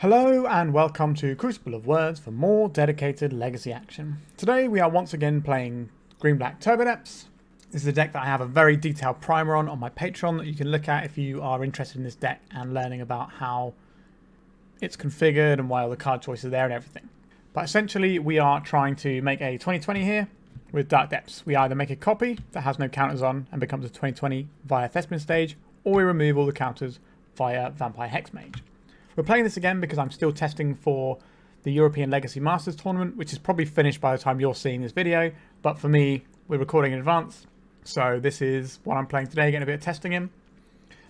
Hello and welcome to Crucible of Words for more dedicated legacy action. Today we are once again playing Green-Black Turbodepths. This is a deck that I have a very detailed primer on my Patreon that you can look at if you are interested in this deck and learning about how it's configured and why all the card choices are there and everything. But essentially we are trying to make a 2020 here with Dark Depths. We either make a copy that has no counters on and becomes a 2020 via Thespian stage, or we remove all the counters via Vampire Hexmage. We're playing this again because I'm still testing for the European Legacy Masters tournament, which is probably finished by the time you're seeing this video. But for me, we're recording in advance. So this is what I'm playing today, getting a bit of testing in.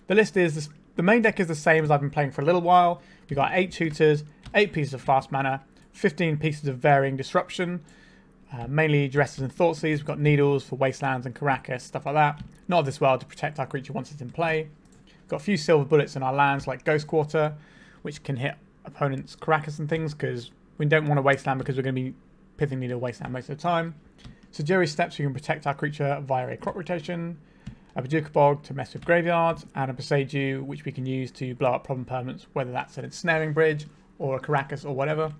The list is, the main deck is the same as I've been playing for a little while. We've got 8 tutors, 8 pieces of fast mana, 15 pieces of varying disruption, mainly Duresses and Thoughtseizes. We've got Needles for Wastelands and Caracas, stuff like that. Not of this world to protect our creature once it's in play. We've got a few silver bullets in our lands like Ghost Quarter, which can hit opponents' Caracas and things, because we don't want a Wasteland because we're going to be Pithing Needle Wasteland most of the time. Sejiri Steppe, so you can protect our creature via a crop rotation. A Bojuka Bog to mess with graveyards, and a Boseiju, which we can use to blow up problem permanents, whether that's an ensnaring bridge or a Caracas or whatever.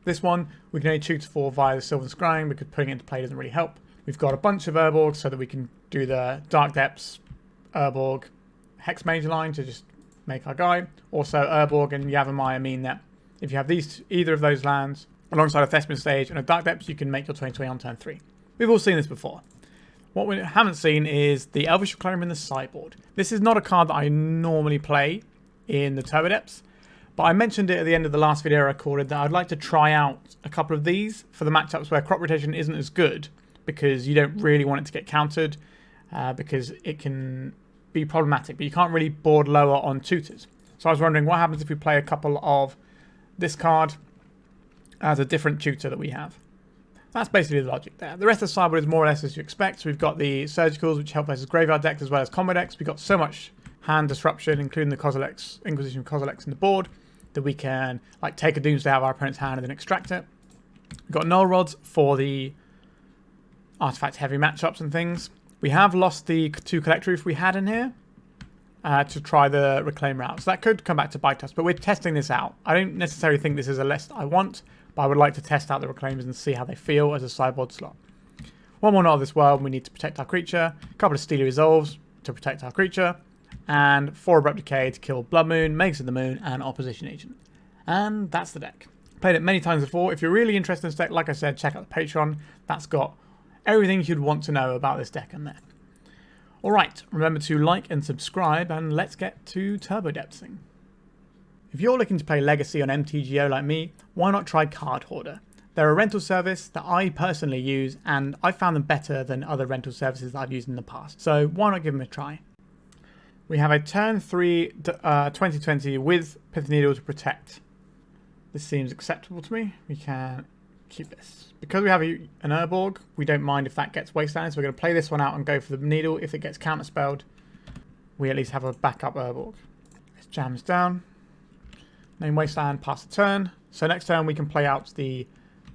This one we can only tutor for via the Sylvan Scrying because putting it into play doesn't really help. We've got a bunch of Urborg so that we can do the Dark Depths, Urborg, Hexmage line to just make our guy. Also, Urborg and Yavimaya mean that if you have either of those lands alongside a Thespian stage and a Dark Depths, you can make your 2020 on turn 3. We've all seen this before. What we haven't seen is the Elvish Reclaimer in the sideboard. This is not a card that I normally play in the Turbodepths, but I mentioned it at the end of the last video I recorded that I'd like to try out a couple of these for the matchups where crop rotation isn't as good, because you don't really want it to get countered, because it can be problematic, but you can't really board lower on tutors. So I was wondering what happens if we play a couple of this card as a different tutor that we have. That's basically the logic there. The rest of the sideboard is more or less as you expect. So we've got the Surgicals, which help versus graveyard decks as well as combo decks. We've got so much hand disruption, including the Kozileks, Inquisition of Kozilek in the board, that we can like take a Doomsday out of our opponent's hand and then extract it. We've got Null Rods for the artifact heavy matchups and things. We have lost the 2 Collector Roof we had in here to try the Reclaimer out. So that could come back to bite us, but we're testing this out. I don't necessarily think this is a list I want, but I would like to test out the Reclaimers and see how they feel as a sideboard slot. One more Not of This World, we need to protect our creature. A couple of Steely Resolves to protect our creature. And 4 Abrupt Decay to kill Blood Moon, Mages of the Moon, and Opposition Agent. And that's the deck. Played it many times before. If you're really interested in this deck, like I said, check out the Patreon. That's got everything you'd want to know about this deck in there. Alright, remember to like and subscribe, and let's get to Turbodepthsing. If you're looking to play Legacy on MTGO like me, why not try Card Hoarder? They're a rental service that I personally use, and I found them better than other rental services that I've used in the past. So why not give them a try? We have a turn 3 2020 with Pithing Needle to protect. This seems acceptable to me. We can keep this. Because we have an Urborg, we don't mind if that gets Wasteland, so we're going to play this one out and go for the Needle. If it gets counterspelled, we at least have a backup Urborg. Let's jam this down. Name Wasteland, pass the turn. So next turn we can play out the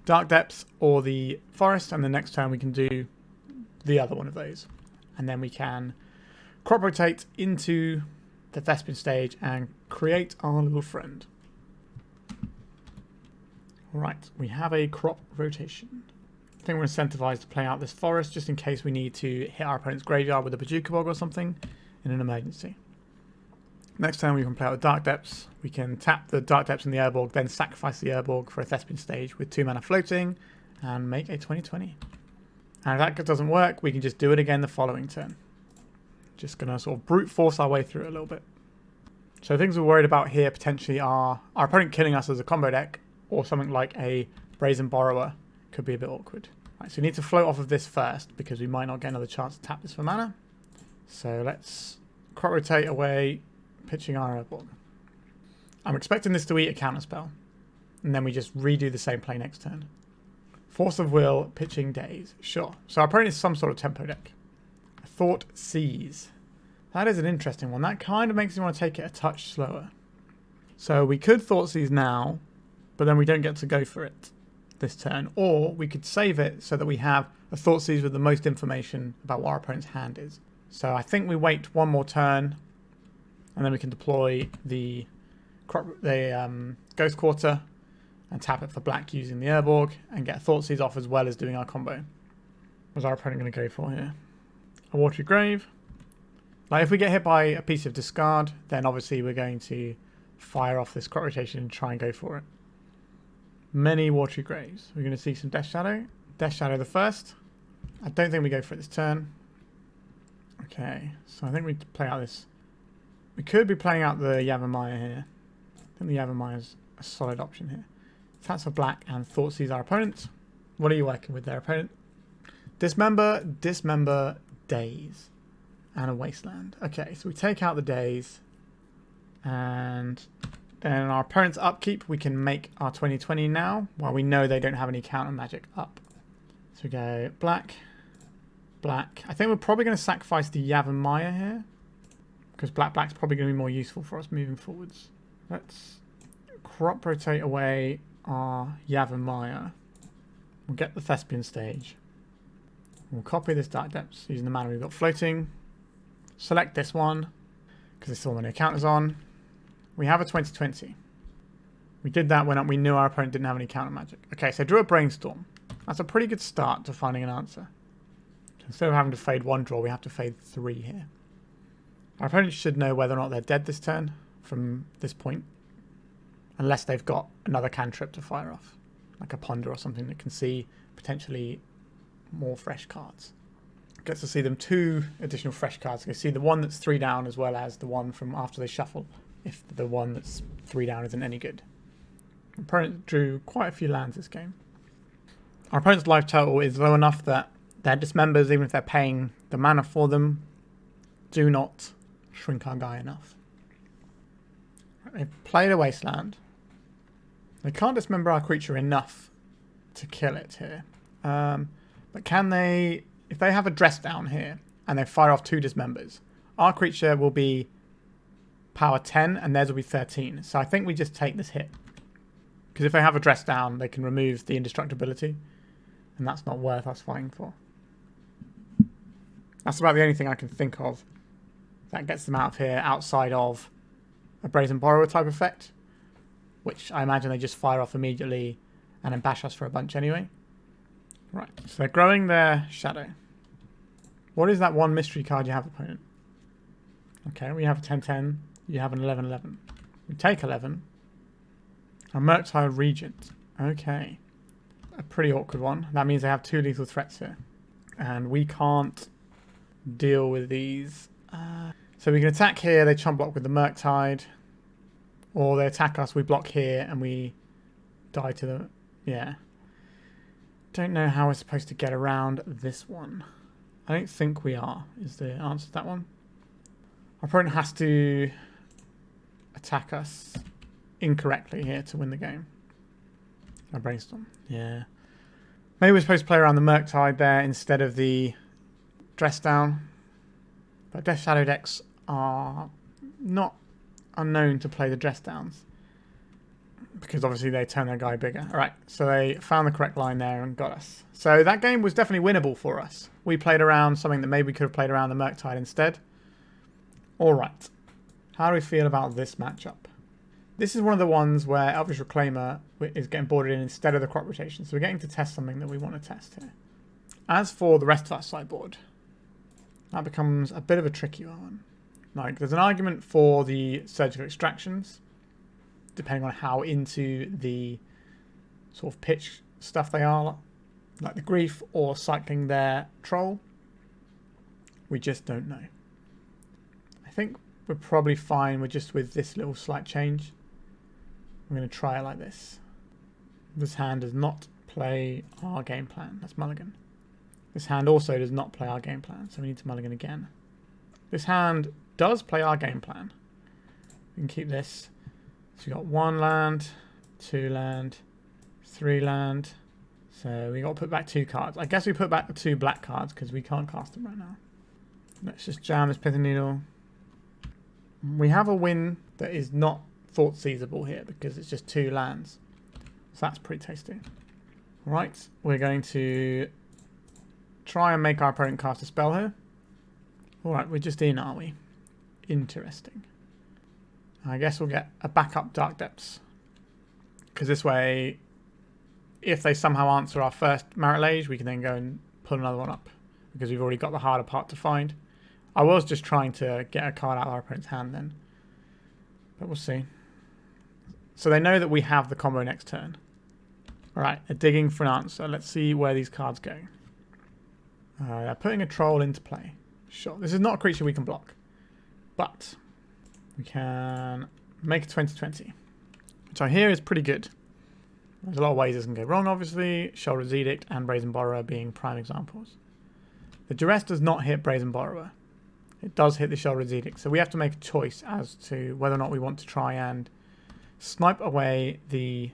Dark Depths or the Forest, and the next turn we can do the other one of those. And then we can crop rotate into the Thespian stage and create our little friend. Right, we have a crop rotation. I think we're incentivized to play out this forest just in case we need to hit our opponent's graveyard with a Bojuka Bog or something in an emergency. Next time we can play out the Dark Depths. We can tap the Dark Depths in the Urborg, then sacrifice the Urborg for a Thespian stage with 2 mana floating and make a 2020. And if that doesn't work, we can just do it again the following turn. Just going to sort of brute force our way through it a little bit. So things we're worried about here potentially are our opponent killing us as a combo deck, or something like a Brazen Borrower could be a bit awkward. Right, so we need to float off of this first because we might not get another chance to tap this for mana. So let's crop rotate away, pitching our Urborg. I'm expecting this to eat a counterspell, and then we just redo the same play next turn. Force of Will, pitching Daze. Sure. So our opponent is some sort of tempo deck. Thoughtseize. That is an interesting one. That kind of makes me want to take it a touch slower. So we could Thoughtseize now, but then we don't get to go for it this turn. Or we could save it so that we have a Thoughtseize with the most information about what our opponent's hand is. So I think we wait one more turn, and then we can deploy the Ghost Quarter and tap it for black using the Urborg and get Thoughtseize off as well as doing our combo. What's our opponent going to go for here? A Watery Grave. Like if we get hit by a piece of discard, then obviously we're going to fire off this crop rotation and try and go for it. Many Watery Graves. We're going to see some Death Shadow. Death Shadow the first. I don't think we go for it this turn. Okay, so I think we play out this. We could be playing out the Yavimaya here. I think the Yavimaya is a solid option here. That's for black and Thoughtseize our opponent. What are you working with their opponent? Dismember, Dismember, Daze, and a Wasteland. Okay, so we take out the Daze, and then our opponent's upkeep, we can make our 20/20 now, while we know they don't have any counter magic up. So we go black, black. I think we're probably going to sacrifice the Yavimaya here, because black's probably going to be more useful for us moving forwards. Let's crop rotate away our Yavimaya. We'll get the Thespian stage. We'll copy this Dark Depths using the mana we've got floating. Select this one, because it's the one no counters on. We have a 20/20. We did that when we knew our opponent didn't have any counter magic. Okay, so drew a Brainstorm. That's a pretty good start to finding an answer. Instead of having to fade one draw, we have to fade 3 here. Our opponent should know whether or not they're dead this turn from this point. Unless they've got another cantrip to fire off. Like a Ponder or something that can see potentially more fresh cards. Gets to see them 2 additional fresh cards. You can see the one that's 3 down as well as the one from after they shuffle. If the one that's 3 down isn't any good. Our opponent drew quite a few lands this game. Our opponent's life total is low enough that their dismembers, even if they're paying the mana for them, do not shrink our guy enough. They've played a Wasteland. They can't dismember our creature enough to kill it here. But can they, if they have a dress down here and they fire off 2 dismembers, our creature will be power 10 and theirs will be 13. So I think we just take this hit. Because if they have a dress down, they can remove the indestructibility. And that's not worth us fighting for. That's about the only thing I can think of that gets them out of here outside of a Brazen Borrower type effect. Which I imagine they just fire off immediately and then bash us for a bunch anyway. Right, so they're growing their Shadow. What is that one mystery card you have, opponent? Okay, we have a 10/10. You have an 11/11. We take 11. A Murktide Regent. Okay. A pretty awkward one. That means they have 2 lethal threats here. And we can't deal with these. So we can attack here, they chump block with the Murktide. Or they attack us, we block here, and we die to the... Yeah. Don't know how we're supposed to get around this one. I don't think we are, is the answer to that one. Our opponent has to attack us incorrectly here to win the game. I brainstorm. Yeah. Maybe we're supposed to play around the Murktide there instead of the Dress Down. But Death Shadow decks are not unknown to play the Dress Downs. Because obviously they turn their guy bigger. Alright, so they found the correct line there and got us. So that game was definitely winnable for us. We played around something that maybe we could have played around the Murktide instead. Alright, how do we feel about this matchup? This is one of the ones where Elvish Reclaimer is getting boarded in instead of the crop rotation. So we're getting to test something that we want to test here. As for the rest of our sideboard, that becomes a bit of a tricky one. Like, there's an argument for the surgical extractions, depending on how into the sort of pitch stuff they are, like the grief or cycling their troll. We just don't know. I think we're probably fine with just with this little slight change. I'm going to try it like this. This hand does not play our game plan. That's mulligan. This hand also does not play our game plan, so we need to mulligan again. This hand does play our game plan. We can keep this. So we've got 1 land, 2 land, 3 land. So we got to put back 2 cards. I guess we put back the 2 black cards because we can't cast them right now. Let's just jam this Pithing Needle. We have a win that is not Thoughtseizable here because it's just 2 lands. So that's pretty tasty. Right, we're going to try and make our opponent cast a spell here. Alright, we're just in, are we? Interesting. I guess we'll get a backup Dark Depths. Because this way, if they somehow answer our first Marit Lage, we can then go and pull another one up. Because we've already got the harder part to find. I was just trying to get a card out of our opponent's hand then. But we'll see. So they know that we have the combo next turn. Alright, they're digging for an answer. Let's see where these cards go. They're putting a troll into play. Sure, this is not a creature we can block. But we can make a 20/20. Which I hear is pretty good. There's a lot of ways this can go wrong, obviously. Shoulder's Edict and Brazen Borrower being prime examples. The Duress does not hit Brazen Borrower. It does hit the Shoulder's Edict. So we have to make a choice as to whether or not we want to try and snipe away the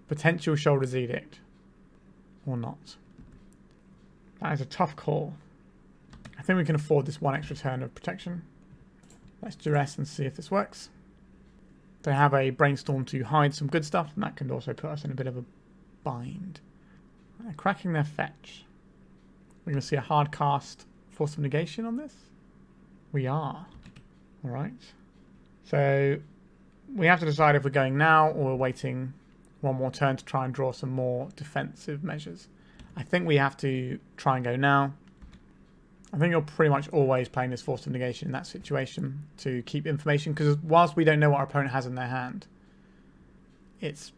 potential Shoulder's Edict or not. That is a tough call. I think we can afford this one extra turn of protection. Let's Duress and see if this works. They have a Brainstorm to hide some good stuff, and that can also put us in a bit of a bind. They're cracking their fetch. We're going to see a hard cast Force of Negation on this. We are. Alright. So we have to decide if we're going now or we're waiting one more turn to try and draw some more defensive measures. I think we have to try and go now. I think you're pretty much always playing this Force of Negation in that situation to keep information, because whilst we don't know what our opponent has in their hand, it's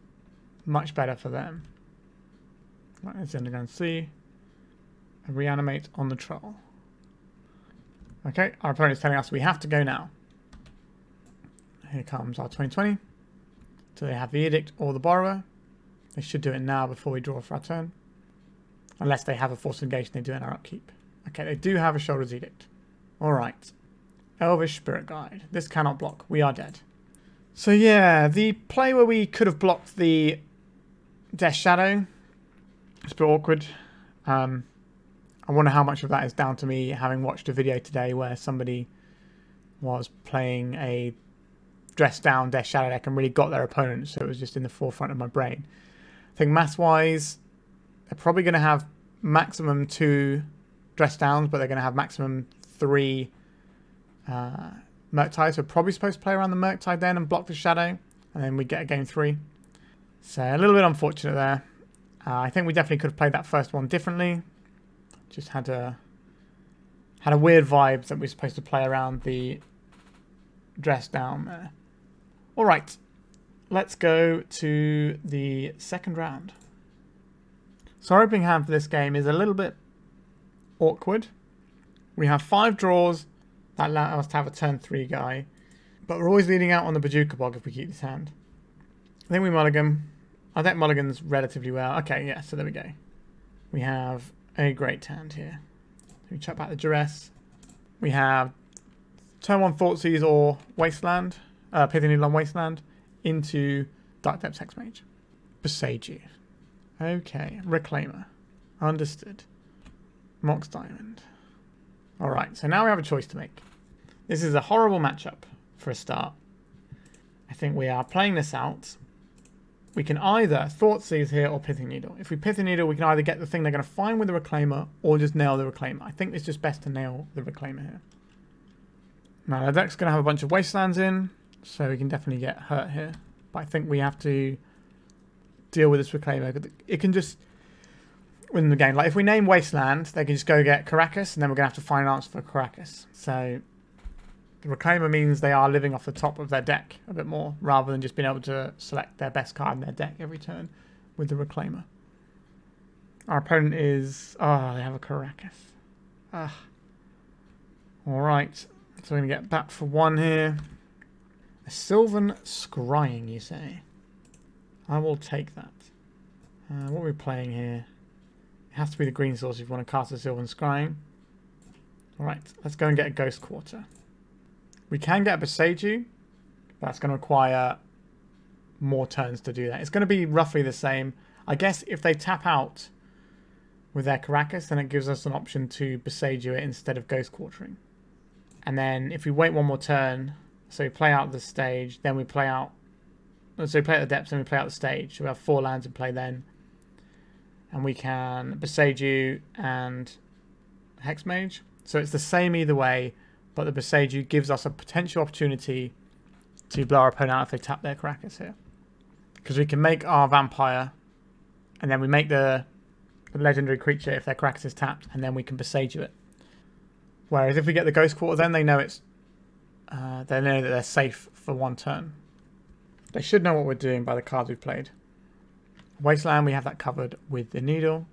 much better for them. Right, let's Underground Sea. And reanimate on the troll. Okay, our opponent is telling us we have to go now. Here comes our 20/20. Do they have the Edict or the Borrower? They should do it now before we draw for our turn. Unless they have a Force of Negation, they do it in our upkeep. Okay, they do have a Shoulder's Edict. Alright. Elvish Spirit Guide. This cannot block. We are dead. So yeah, the play where we could have blocked the Death Shadow is a bit awkward. I wonder how much of that is down to me having watched a video today where somebody was playing a dressed down Death Shadow deck and really got their opponent, so it was just in the forefront of my brain. I think mass-wise, they're probably going to have maximum 2 dressed downs, but they're going to have maximum 3 Murktides. So we're probably supposed to play around the Murktide then and block the Shadow, and then we get a game 3. So a little bit unfortunate there. I think we definitely could have played that first one differently. Just had a weird vibe that we're supposed to play around the dress down there. Alright, let's go to the second round. So our opening hand for this game is a little bit awkward. We have 5 draws that allow us to have a turn 3 guy, but we're always leading out on the Bojuka Bog if we keep this hand. I think we mulligan. Our deck mulligans relatively well. Okay, yeah, so there we go. We have a great hand here. We chuck back the Duress. We have turn 1 Thoughtseize or Wasteland, Pithing Needle on Wasteland, into Turbodepths Hexmage. Boseiju. Okay, Reclaimer. Understood. Mox Diamond. Alright, so now we have a choice to make. This is a horrible matchup for a start. I think we are playing this out. We can either Thoughtseize here or Pithing Needle. If we Pithing Needle, we can either get the thing they're going to find with the Reclaimer or just nail the Reclaimer. I think it's just best to nail the Reclaimer here. Now, the deck's going to have a bunch of Wastelands in, so we can definitely get hurt here. But I think we have to deal with this Reclaimer. It can just win the game. Like, if we name Wasteland, they can just go get Karakas, and then we're going to have to find an answer for Karakas. So the Reclaimer means they are living off the top of their deck a bit more, rather than just being able to select their best card in their deck every turn with the Reclaimer. Our opponent is... oh, they have a Karakas. Alright, so we're going to get back for 1 here. A Sylvan Scrying, you say? I will take that. What are we playing here? It has to be the green source if you want to cast a Sylvan Scrying. Alright, let's go and get a Ghost Quarter. We can get a Boseiju. That's going to require more turns to do that. It's going to be roughly the same. I guess if they tap out with their Karakas, then it gives us an option to Boseiju it instead of Ghost Quartering. And then if we wait 1 more turn, so we play out the stage, then we play out... so we play out the depths, and we play out the stage. So we have 4 lands in play then. And we can Boseiju and Hexmage. So it's the same either way, but the Boseiju gives us a potential opportunity to blow our opponent out if they tap their Caracas here. Because we can make our Vampire, and then we make the legendary creature if their Caracas is tapped, and then we can Boseiju it. Whereas if we get the Ghost Quarter, then they know they know that they're safe for one turn. They should know what we're doing by the cards we've played. Wasteland, we have that covered with the Needle.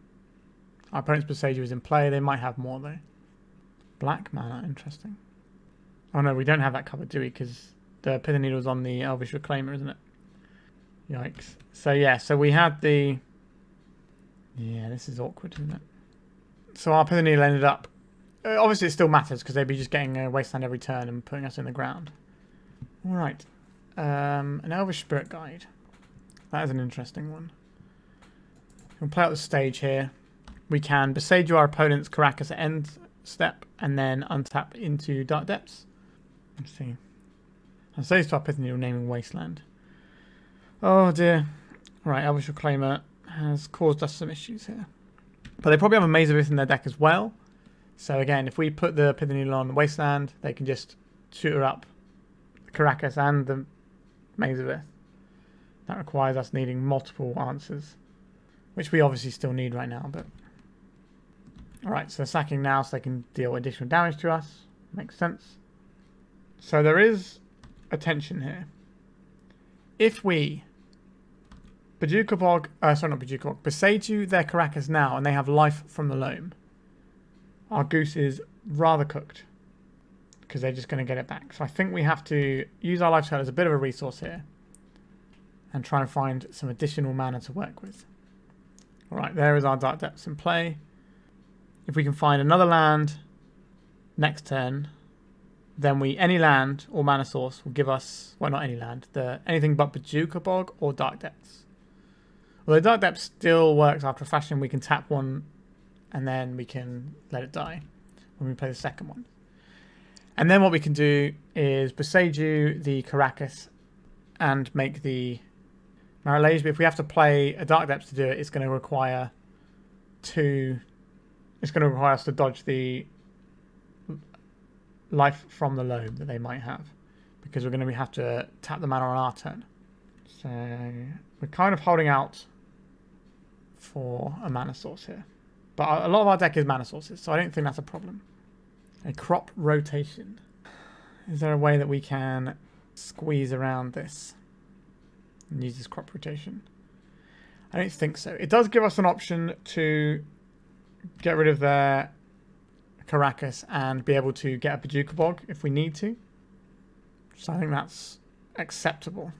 Our opponent's Boseiju is in play. They might have more though. Black mana, interesting. Oh no, we don't have that covered, do we? Because the Pithing Needle is on the Elvish Reclaimer, isn't it? Yikes. So yeah, so we had the... Yeah, this is awkward, isn't it? So our Pithing Needle ended up... Obviously it still matters because they'd be just getting a Wasteland every turn and putting us in the ground. Alright. An Elvish Spirit Guide. That is an interesting one. We'll play out the stage here. We can Boseiju our opponent's Caracas at end step and then untap into Dark Depths. Let's see. And saves to our Pithing Needle naming Wasteland. Oh dear. Right, Elvish Reclaimer has caused us some issues here. But they probably have a Maze of Ith in their deck as well. So again, if we put the Pithing Needle on Wasteland, they can just tutor up the Caracas and the Maze of Ith. That requires us needing multiple answers, which we obviously still need right now. But alright, so they're sacking now so they can deal additional damage to us. Makes sense. So there is a tension here. If we Bojuka Bog, sorry, not Bojuka Bog, Boseiju their Caracas now and they have life from the loam, our goose is rather cooked because they're just going to get it back. So I think we have to use our life total as a bit of a resource here and try and find some additional mana to work with. Alright, there is our Dark Depths in play. If we can find another land next turn, then any land or mana source will give us, well, not any land, anything but Bojuka Bog or Dark Depths. Although Dark Depths still works after a fashion, we can tap one and then we can let it die when we play the second one. And then what we can do is Boseiju the Caracas and make the Marit Lage. But if we have to play a Dark Depths to do it, it's going to require us to dodge the life from the loam that they might have, because we're going to have to tap the mana on our turn. So we're kind of holding out for a mana source here. But a lot of our deck is mana sources, so I don't think that's a problem. A crop rotation. Is there a way that we can squeeze around this and use this crop rotation? I don't think so. It does give us an option to get rid of their Caracas and be able to get a Bojuka Bog if we need to. So I think that's acceptable.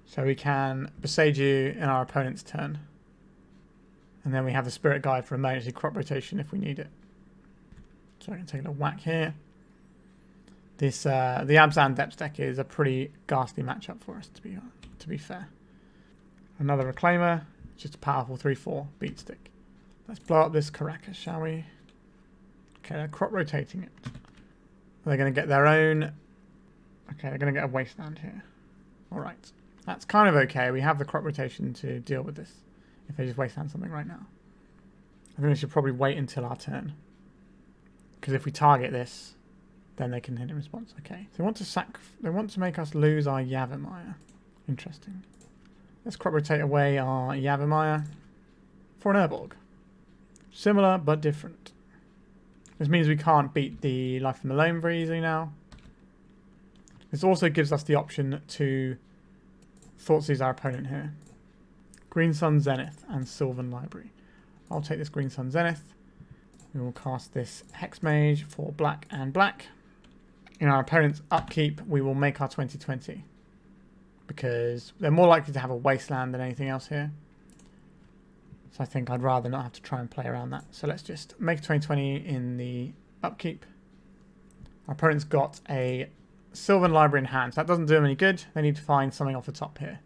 So we can Boseiju in our opponent's turn. And then we have the Spirit Guide for emergency crop rotation if we need it. So I can take a little whack here. This the Abzan Depths deck is a pretty ghastly matchup for us, to be fair. Another Reclaimer, just a powerful 3/4 beat stick. Let's blow up this Caracas, shall we? Okay, they're crop rotating it. They're going to get their own... Okay, they're going to get a Wasteland here. Alright. That's kind of okay. We have the crop rotation to deal with this. If they just Wasteland something right now. I think we should probably wait until our turn. Because if we target this, then they can hit in response. Okay. So they want to make us lose our Yavimaya. Interesting. Let's crop rotate away our Yavimaya for an Urborg. Similar but different. This means we can't beat the life from the loam very easily now. This also gives us the option to Thoughtseize our opponent here. Green Sun Zenith and Sylvan Library. I'll take this Green Sun Zenith. We will cast this Hexmage for black and black. In our opponent's upkeep, we will make our 20/20. Because they're more likely to have a Wasteland than anything else here. So I think I'd rather not have to try and play around that. So let's just make 20/20 in the upkeep. Our opponent's got a Sylvan Library in hand. So that doesn't do them any good. They need to find something off the top here.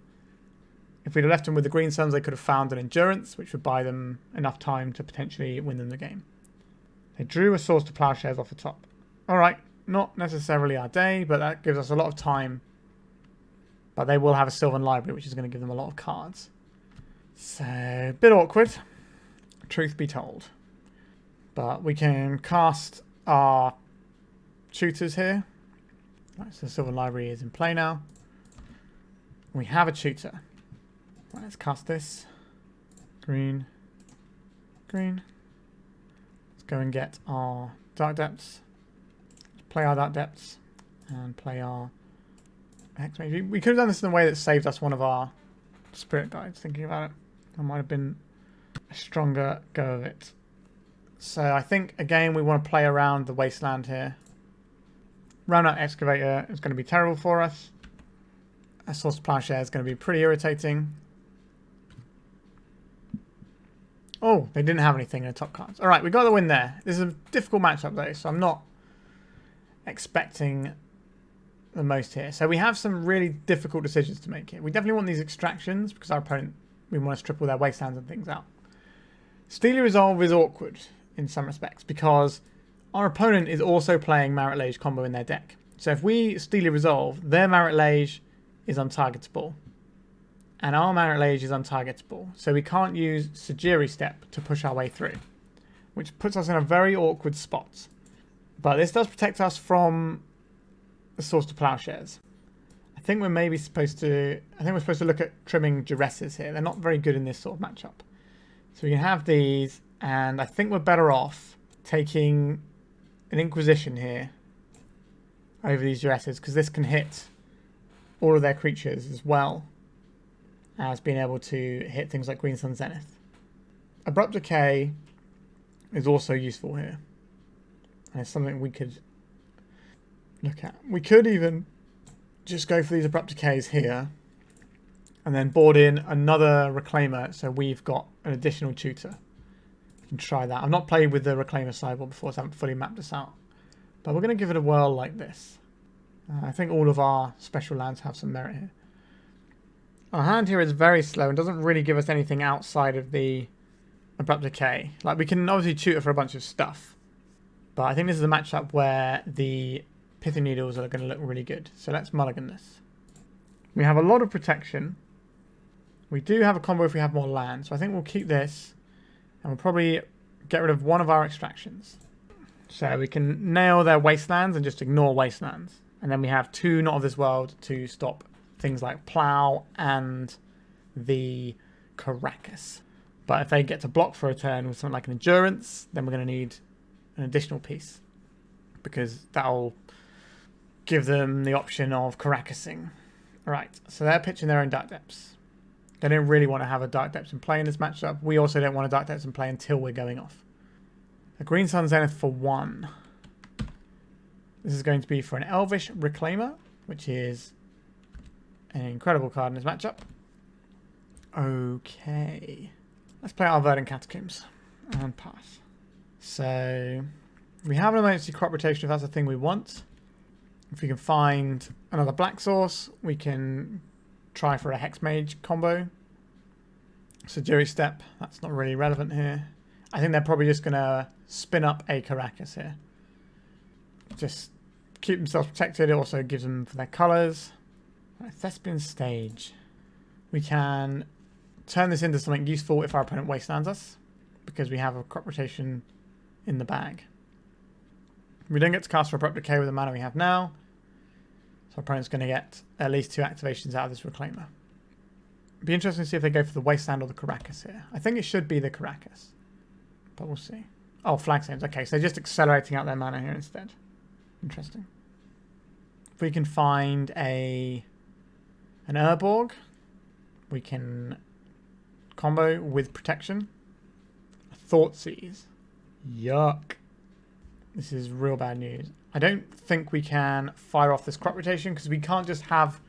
If we'd have left them with the Green Suns, they could have found an Endurance, which would buy them enough time to potentially win them the game. They drew a Swords to Plowshares off the top. Alright, not necessarily our day, but that gives us a lot of time. But they will have a Sylvan Library, which is going to give them a lot of cards. So, a bit awkward, truth be told. But we can cast our tutors here. Right, so the Sylvan Library is in play now. We have a tutor. Right, let's cast this. Green. Green. Let's go and get our Dark Depths. Play our Dark Depths. And play our Hexmage. We could have done this in a way that saved us one of our Spirit Guides, thinking about it. That might have been a stronger go of it. So I think, again, we want to play around the Wasteland here. Round out Excavator is going to be terrible for us. A Source of Plowshare is going to be pretty irritating. Oh, they didn't have anything in the top cards. Alright, we got the win there. This is a difficult matchup though, so I'm not expecting the most here. So we have some really difficult decisions to make here. We definitely want these extractions because our opponent, we want to strip all their wastelands and things out. Steely Resolve is awkward in some respects because our opponent is also playing Marit Lage combo in their deck. So if we Steely Resolve, their Marit Lage is untargetable. And our Marit Lage is untargetable. So we can't use Sejiri Steppe to push our way through. Which puts us in a very awkward spot. But this does protect us from the Source to Plowshares. I think we're maybe supposed to... I think we're supposed to look at trimming Duresses here. They're not very good in this sort of matchup. So we can have these. And I think we're better off taking an Inquisition here over these Duresses. Because this can hit all of their creatures as well as being able to hit things like Green Sun Zenith. Abrupt Decay is also useful here. And it's something we could look at. We could even just go for these Abrupt Decays here and then board in another Reclaimer so we've got an additional tutor. We can try that. I've not played with the Reclaimer sideboard before, so I haven't fully mapped this out. But we're going to give it a whirl like this. I think all of our special lands have some merit here. Our hand here is very slow and doesn't really give us anything outside of the Abrupt Decay. Like, we can obviously tutor for a bunch of stuff. But I think this is a matchup where the Pithing Needles are going to look really good. So let's mulligan this. We have a lot of protection. We do have a combo if we have more land. So I think we'll keep this. And we'll probably get rid of one of our extractions. So we can nail their wastelands and just ignore wastelands. And then we have two Not of This World to stop things like Plow and the Caracas. But if they get to block for a turn with something like an Endurance, then we're going to need an additional piece. Because that'll give them the option of Caracasing. Alright, so they're pitching their own Dark Depths. They don't really want to have a Dark Depths in play in this matchup. We also don't want a Dark Depths in play until we're going off. A Green Sun Zenith for 1. This is going to be for an Elvish Reclaimer, which is an incredible card in this matchup. Okay. Let's play our Verdant Catacombs and pass. So we have an emergency crop rotation if that's the thing we want. If we can find another black source, we can try for a Hexmage combo. Sejiri Steppe, that's not really relevant here. I think they're probably just going to spin up a Caracas here. Just keep themselves protected. It also gives them for their colours. Right, Thespian Stage. We can turn this into something useful if our opponent wastelands us, because we have a crop rotation in the bag. We don't get to cast for Abrupt Decay with the mana we have now, so our opponent's going to get at least 2 activations out of this Reclaimer. It'd be interesting to see if they go for the Wasteland or the Caracas here. I think it should be the Caracas, but we'll see. Oh, Flag Sames. Okay, so they're just accelerating out their mana here instead. Interesting. If we can find an Urborg, we can combo with protection. A Thoughtseize. Yuck. This is real bad news. I don't think we can fire off this crop rotation because we can't just have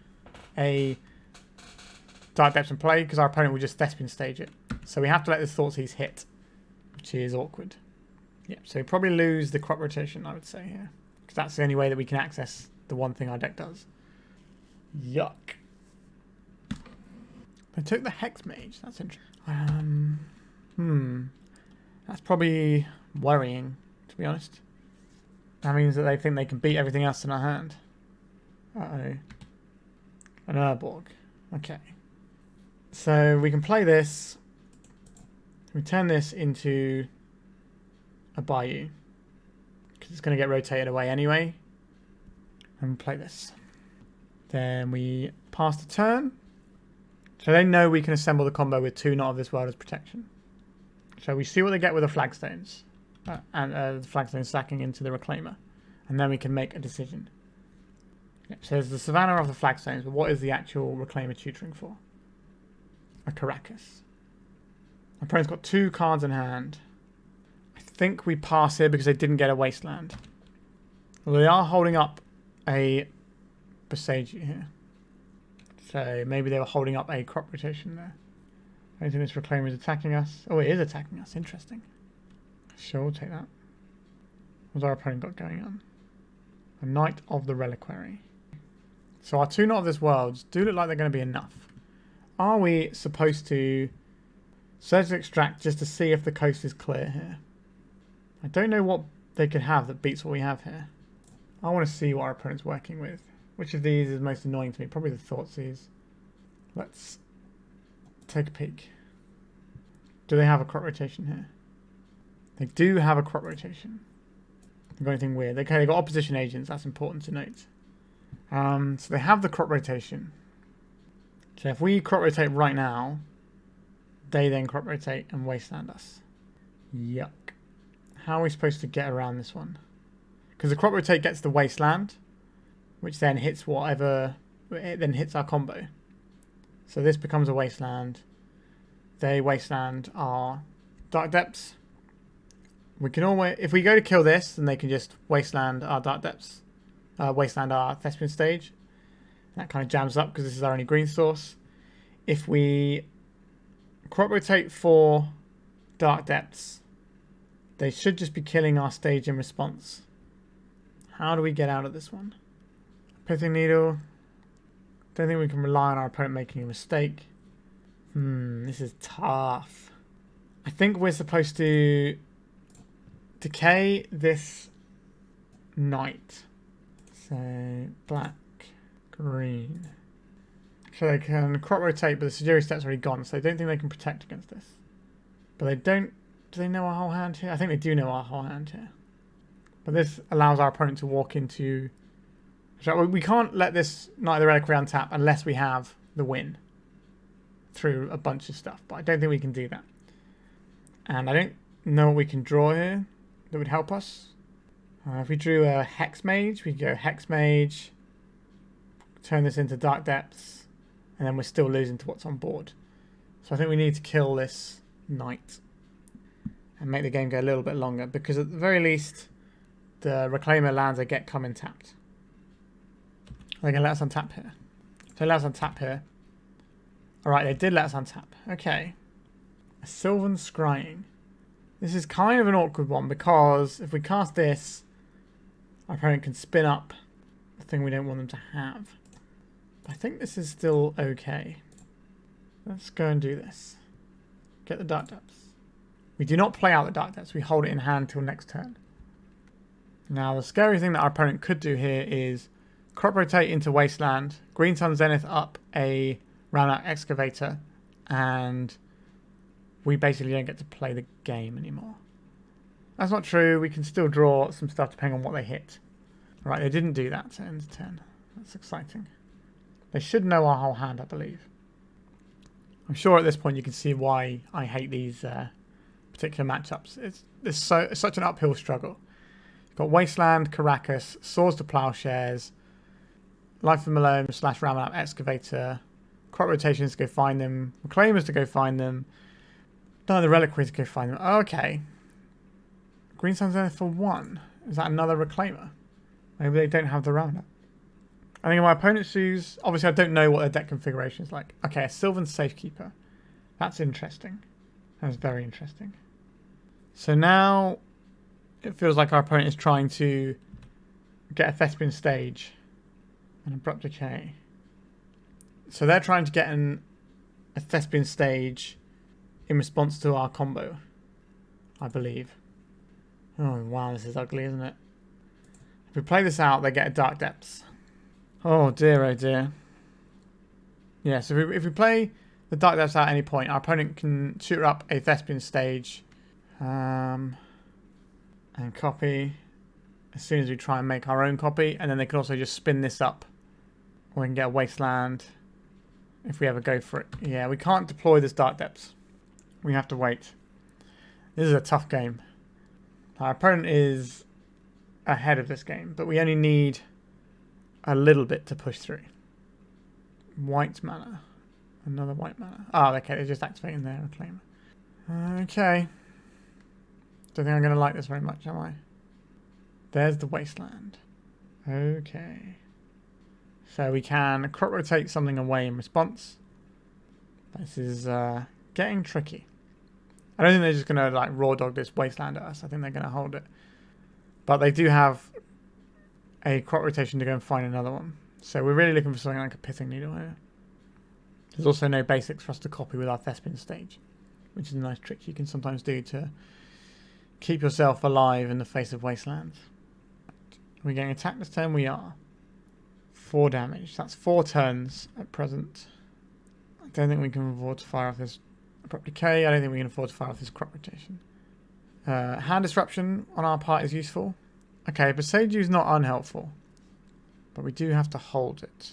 a Dark Depths in play because our opponent will just Thespian Stage it. So we have to let this Thoughtseize hit, which is awkward. Yeah, so we probably lose the crop rotation, I would say, here. Because that's the only way that we can access the one thing our deck does. Yuck. They took the Hexmage. That's interesting. That's probably worrying, to be honest. That means that they think they can beat everything else in our hand. Uh-oh. An Urborg. Okay. So we can play this. We turn this into a Bayou. Because it's going to get rotated away anyway. And play this. Then we pass the turn. So they know we can assemble the combo with 2 Not of This World as protection. So we see what they get with the flagstones. And the flagstone stacking into the Reclaimer. And then we can make a decision. Yep, so there's the Savannah of the flagstones, but what is the actual Reclaimer tutoring for? A Caracas. My opponent's got 2 cards in hand. I think we pass here because they didn't get a Wasteland. Well, they are holding up a Boseiju here. So maybe they were holding up a crop rotation there. I don't think this Reclaimer is attacking us. Oh, it is attacking us. Interesting. Sure, we'll take that. What's our opponent got going on? A Knight of the Reliquary. So our 2 Not of This Worlds do look like they're going to be enough. Are we supposed to Surgical Extract just to see if the coast is clear here? I don't know what they could have that beats what we have here. I want to see what our opponent's working with. Which of these is most annoying to me? Probably the Thoughtseizes. Let's take a peek. Do they have a crop rotation here? They do have a crop rotation. They've got anything weird? Okay, they've got opposition agents. That's important to note. So they have the crop rotation. So if we crop rotate right now, they then crop rotate and wasteland us. Yuck. How are we supposed to get around this one? Because the crop rotate gets the wasteland, which then hits whatever, it then hits our combo. So this becomes a wasteland. They wasteland our Dark Depths. We can always, if we go to kill this, then they can just wasteland our Dark Depths, wasteland our Thespian stage. That kind of jams up because this is our only green source. If we crop rotate for Dark Depths, they should just be killing our stage in response. How do we get out of this one? Pithing Needle. Don't think we can rely on our opponent making a mistake. This is tough. I think we're supposed to decay this Knight. So black, green. So they can crop rotate, but the Sejiri Steppe's already gone, so I don't think they can protect against this. But they don't. Do they know our whole hand here? I think they do know our whole hand here. But this allows our opponent to walk into. So we can't let this Knight of the Reliquary untap unless we have the win through a bunch of stuff. But I don't think we can do that. And I don't know what we can draw here that would help us. If we drew a Hexmage, we could go Hexmage, turn this into Dark Depths, and then we're still losing to what's on board. So I think we need to kill this Knight and make the game go a little bit longer, because at the very least, the Reclaimer lands I get come in tapped. They're going to let us untap here. So let us untap here. Alright, they did let us untap. Okay. A Sylvan Scrying. This is kind of an awkward one, because if we cast this, our opponent can spin up the thing we don't want them to have. But I think this is still okay. Let's go and do this. Get the Dark Depths. We do not play out the Dark Depths. We hold it in hand till next turn. Now, the scary thing that our opponent could do here is crop rotate into Wasteland, Green Sun Zenith up a round out Excavator, and we basically don't get to play the game anymore. That's not true. We can still draw some stuff depending on what they hit. Right, they didn't do that, so it ends 10. That's exciting. They should know our whole hand, I believe. I'm sure at this point you can see why I hate these particular matchups. It's such an uphill struggle. You've got Wasteland, Caracas, Swords to Plowshares, Life of Malone / Ramen Up Excavator, Crop Rotations to go find them, Reclaimers to go find them, the Reliquary to go find them. Okay. Green Sun's there for 1. Is that another Reclaimer? Maybe they don't have the roundup. I think in my opponent's shoes, obviously I don't know what their deck configuration is like. Okay, a Sylvan Safekeeper. That's interesting. That's very interesting. So now it feels like our opponent is trying to get a Thespian stage and Abrupt Decay. So they're trying to get a Thespian stage in response to our combo, I believe. Oh wow, this is ugly, isn't it? If we play this out, they get a Dark Depths. Oh dear, oh dear. Yeah, so if we play the Dark Depths out at any point, our opponent can shoot up a Thespian stage and copy. as soon as we try and make our own copy. And then they can also just spin this up. Or we can get a Wasteland if we ever go for it. Yeah, we can't deploy this Dark Depths. We have to wait. This is a tough game. Our opponent is ahead of this game, but we only need a little bit to push through. White mana. Another white mana. Oh, okay, they're just activating their Reclaimer. Okay. Don't think I'm going to like this very much, am I? There's the Wasteland. Okay. So we can crop rotate something away in response. This is getting tricky. I don't think they're just going to like raw dog this Wasteland at us. I think they're going to hold it. But they do have a crop rotation to go and find another one. So we're really looking for something like a Pithing Needle here. There's also no basics for us to copy with our Thespian stage, which is a nice trick you can sometimes do to keep yourself alive in the face of Wastelands. Are we getting attacked this turn? We are. 4 damage. That's 4 turns at present. I don't think we can afford to fire off this Abrupt Decay. I don't think we can afford to fire off this crop rotation. Hand disruption on our part is useful. Okay, Boseiju is not unhelpful, but we do have to hold it.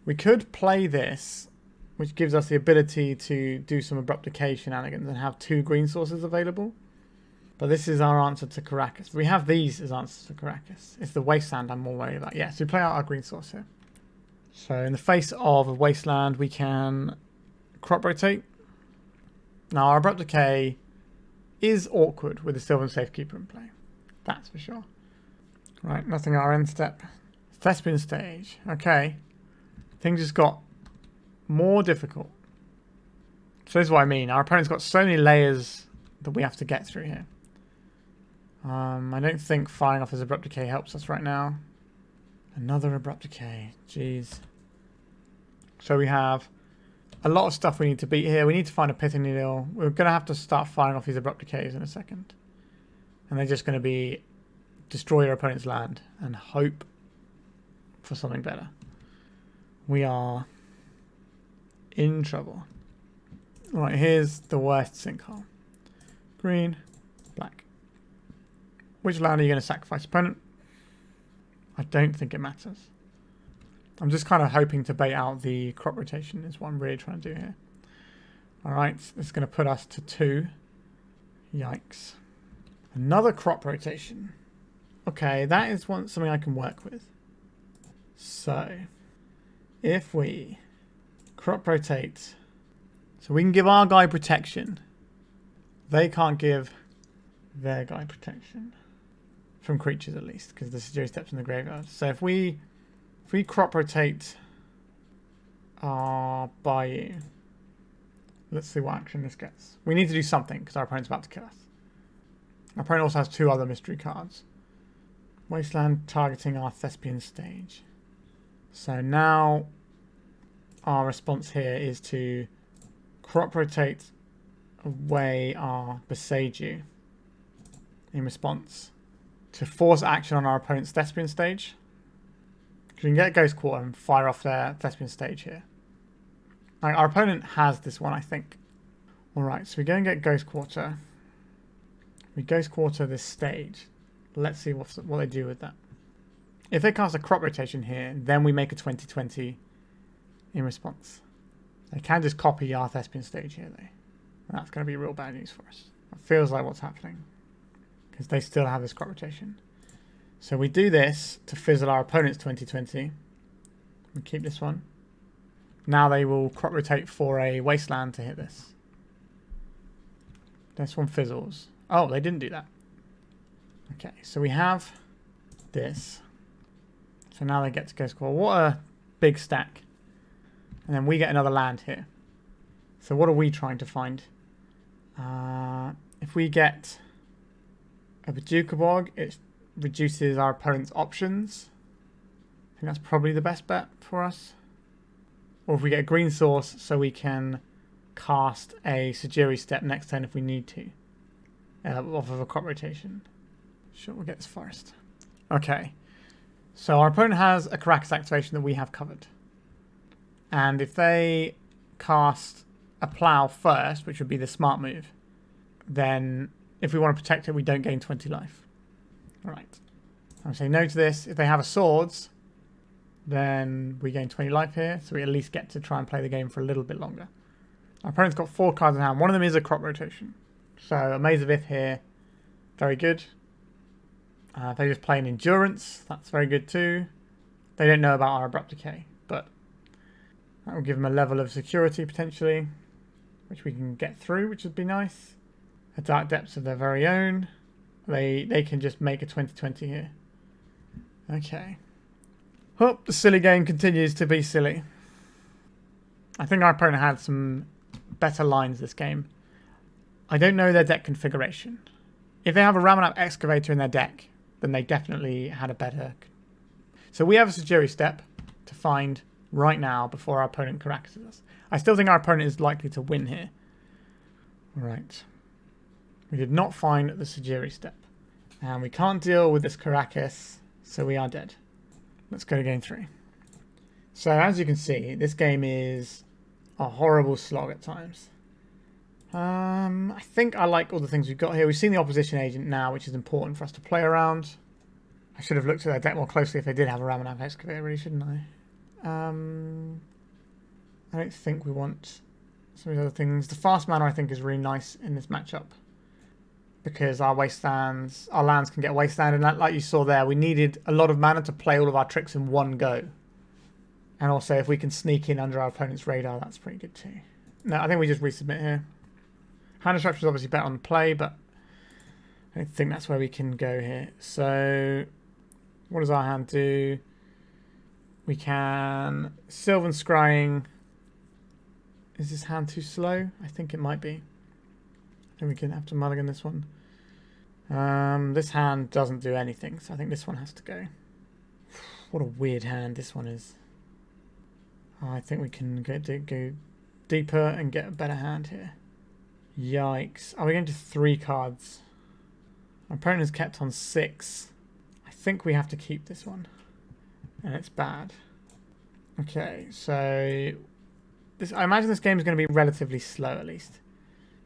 We could play this, which gives us the ability to do some Abrupt Decay shenanigans and have 2 green sources available. But this is our answer to Karakas. We have these as answers to Karakas. It's the Wasteland I'm more worried about. Yeah, so we play out our green source here. So in the face of a Wasteland, we can crop rotate. Now our Abrupt Decay is awkward with the Sylvan Safekeeper in play. That's for sure. Right, nothing at our end step. Thespian stage. Okay. Things just got more difficult. So this is what I mean. Our opponent's got so many layers that we have to get through here. I don't think firing off his Abrupt Decay helps us right now. Another Abrupt Decay. Jeez. So we have a lot of stuff we need to beat here. We need to find a Pithing Needle. We're going to have to start firing off these Abrupt Decays in a second. And they're just going to be destroy your opponent's land and hope for something better. We are in trouble. Right, here's the worst sinkhole. Green, black. Which land are you going to sacrifice, opponent? I don't think it matters. I'm just kind of hoping to bait out the crop rotation is what I'm really trying to do here. Alright, this is going to put us to 2. Yikes. Another crop rotation. Okay, that is something I can work with. So, if we crop rotate, so we can give our guy protection. They can't give their guy protection. From creatures at least, because the Sejiri Steppe's in the graveyard. So if we crop rotate our Bayou, let's see what action this gets. We need to do something because our opponent's about to kill us. Our opponent also has 2 other mystery cards. Wasteland targeting our Thespian stage. So now our response here is to crop rotate away our Boseiju in response to force action on our opponent's Thespian stage. Because we can get Ghost Quarter and fire off their Thespian stage here. Like, our opponent has this one, I think. Alright, so we go and get Ghost Quarter. We Ghost Quarter this stage. Let's see what they do with that. If they cast a crop rotation here, then we make a 20/20 in response. They can just copy our Thespian stage here, though. And that's going to be real bad news for us. It feels like what's happening. Because they still have this crop rotation. So we do this to fizzle our opponent's 20/20. We keep this one. Now they will crop rotate for a Wasteland to hit this. This one fizzles. Oh, they didn't do that. Okay, so we have this. So now they get to go score. What a big stack. And then we get another land here. So what are we trying to find? If we get a Bojuka Bog, it reduces our opponent's options. I think that's probably the best bet for us. Or if we get a green source, so we can cast a Sejiri Steppe next turn if we need to. Off of a crop rotation. Sure, we'll get this forest. Okay. So our opponent has a Karakas activation that we have covered. And if they cast a plow first, which would be the smart move, then if we want to protect it, we don't gain 20 life. Alright. I say no to this. If they have a swords, then we gain 20 life here, so we at least get to try and play the game for a little bit longer. Our opponent's got 4 cards in hand. One of them is a crop rotation. So a Maze of Ith here, very good. They just play an Endurance, that's very good too. They don't know about our Abrupt Decay, but that will give them a level of security potentially, which we can get through, which would be nice. A Dark Depths of their very own. They can just make a 20/20 here. Okay. Hope the silly game continues to be silly. I think our opponent had some better lines this game. I don't know their deck configuration. If they have a Ramanap Excavator in their deck, then they definitely had a better... So we have a Sejiri Steppe to find right now before our opponent Caracases us. I still think our opponent is likely to win here. Right. We did not find the Sejiri Steppe. And we can't deal with this Caracases, so we are dead. Let's go to game 3. So as you can see, this game is a horrible slog at times. I think I like all the things we've got here. We've seen the opposition agent now, which is important for us to play around. I should have looked at their deck more closely if they did have a Ramanap Excavator, really, shouldn't I? I don't think we want some of the other things. The fast mana, I think, is really nice in this matchup because our lands can get wasteland, and like you saw there, we needed a lot of mana to play all of our tricks in one go. And also, if we can sneak in under our opponent's radar, that's pretty good too. No, I think we just resubmit here. Hand destruction is obviously better on the play, but I don't think that's where we can go here. So, what does our hand do? We can Sylvan Scrying. Is this hand too slow? I think it might be. I think we can have to mulligan this one. This hand doesn't do anything, so I think this one has to go. What a weird hand this one is. I think we can go deeper and get a better hand here. Yikes. Are we going to 3 cards? Our opponent has kept on 6. I think we have to keep this one. And it's bad. Okay, so I imagine this game is going to be relatively slow at least.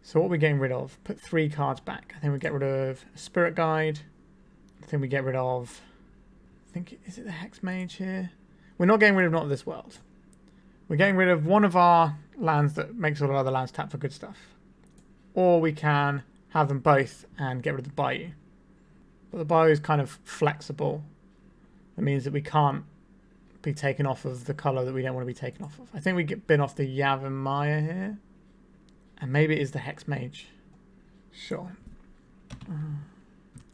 So what are we getting rid of? Put 3 cards back. I think we get rid of Spirit Guide. I think we get rid of... is it the Hexmage here? We're not getting rid of Not of This World. We're getting rid of one of our lands that makes all our other lands tap for good stuff. Or we can have them both and get rid of the Bayou. But the Bayou is kind of flexible. That means that we can't be taken off of the colour that we don't want to be taken off of. I think we get bin off the Yavimaya here. And maybe it is the Hexmage. Sure.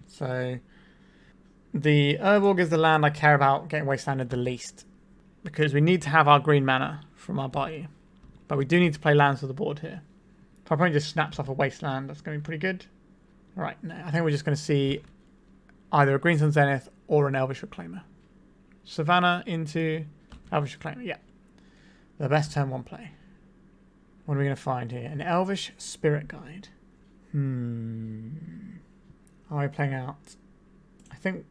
So the Urborg is the land I care about getting wastelanded the least. Because we need to have our green mana from our Bayou. But we do need to play lands to the board here. If our opponent just snaps off a wasteland, that's going to be pretty good. Alright, no, I think we're just going to see either a Green Sun Zenith or an Elvish Reclaimer. Savannah into Elvish Reclaimer, yeah. The best turn 1 play. What are we going to find here? An Elvish Spirit Guide. How are we playing out? I think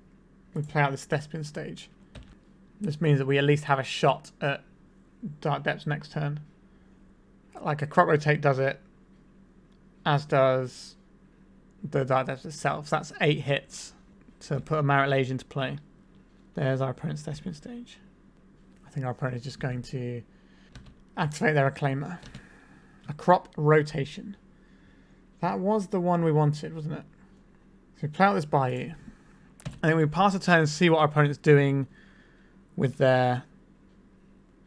we play out this Thespian stage. This means that we at least have a shot at Dark Depths next turn. Like a Crop Rotate does it, as does the Dark Depths itself. So that's 8 hits to put a Marit Lage into play. There's our opponent's Thespian stage. I think our opponent is just going to activate their Reclaimer. A Crop Rotation. That was the one we wanted, wasn't it? So we play out this Bayou. And then we pass a turn and see what our opponent's doing with their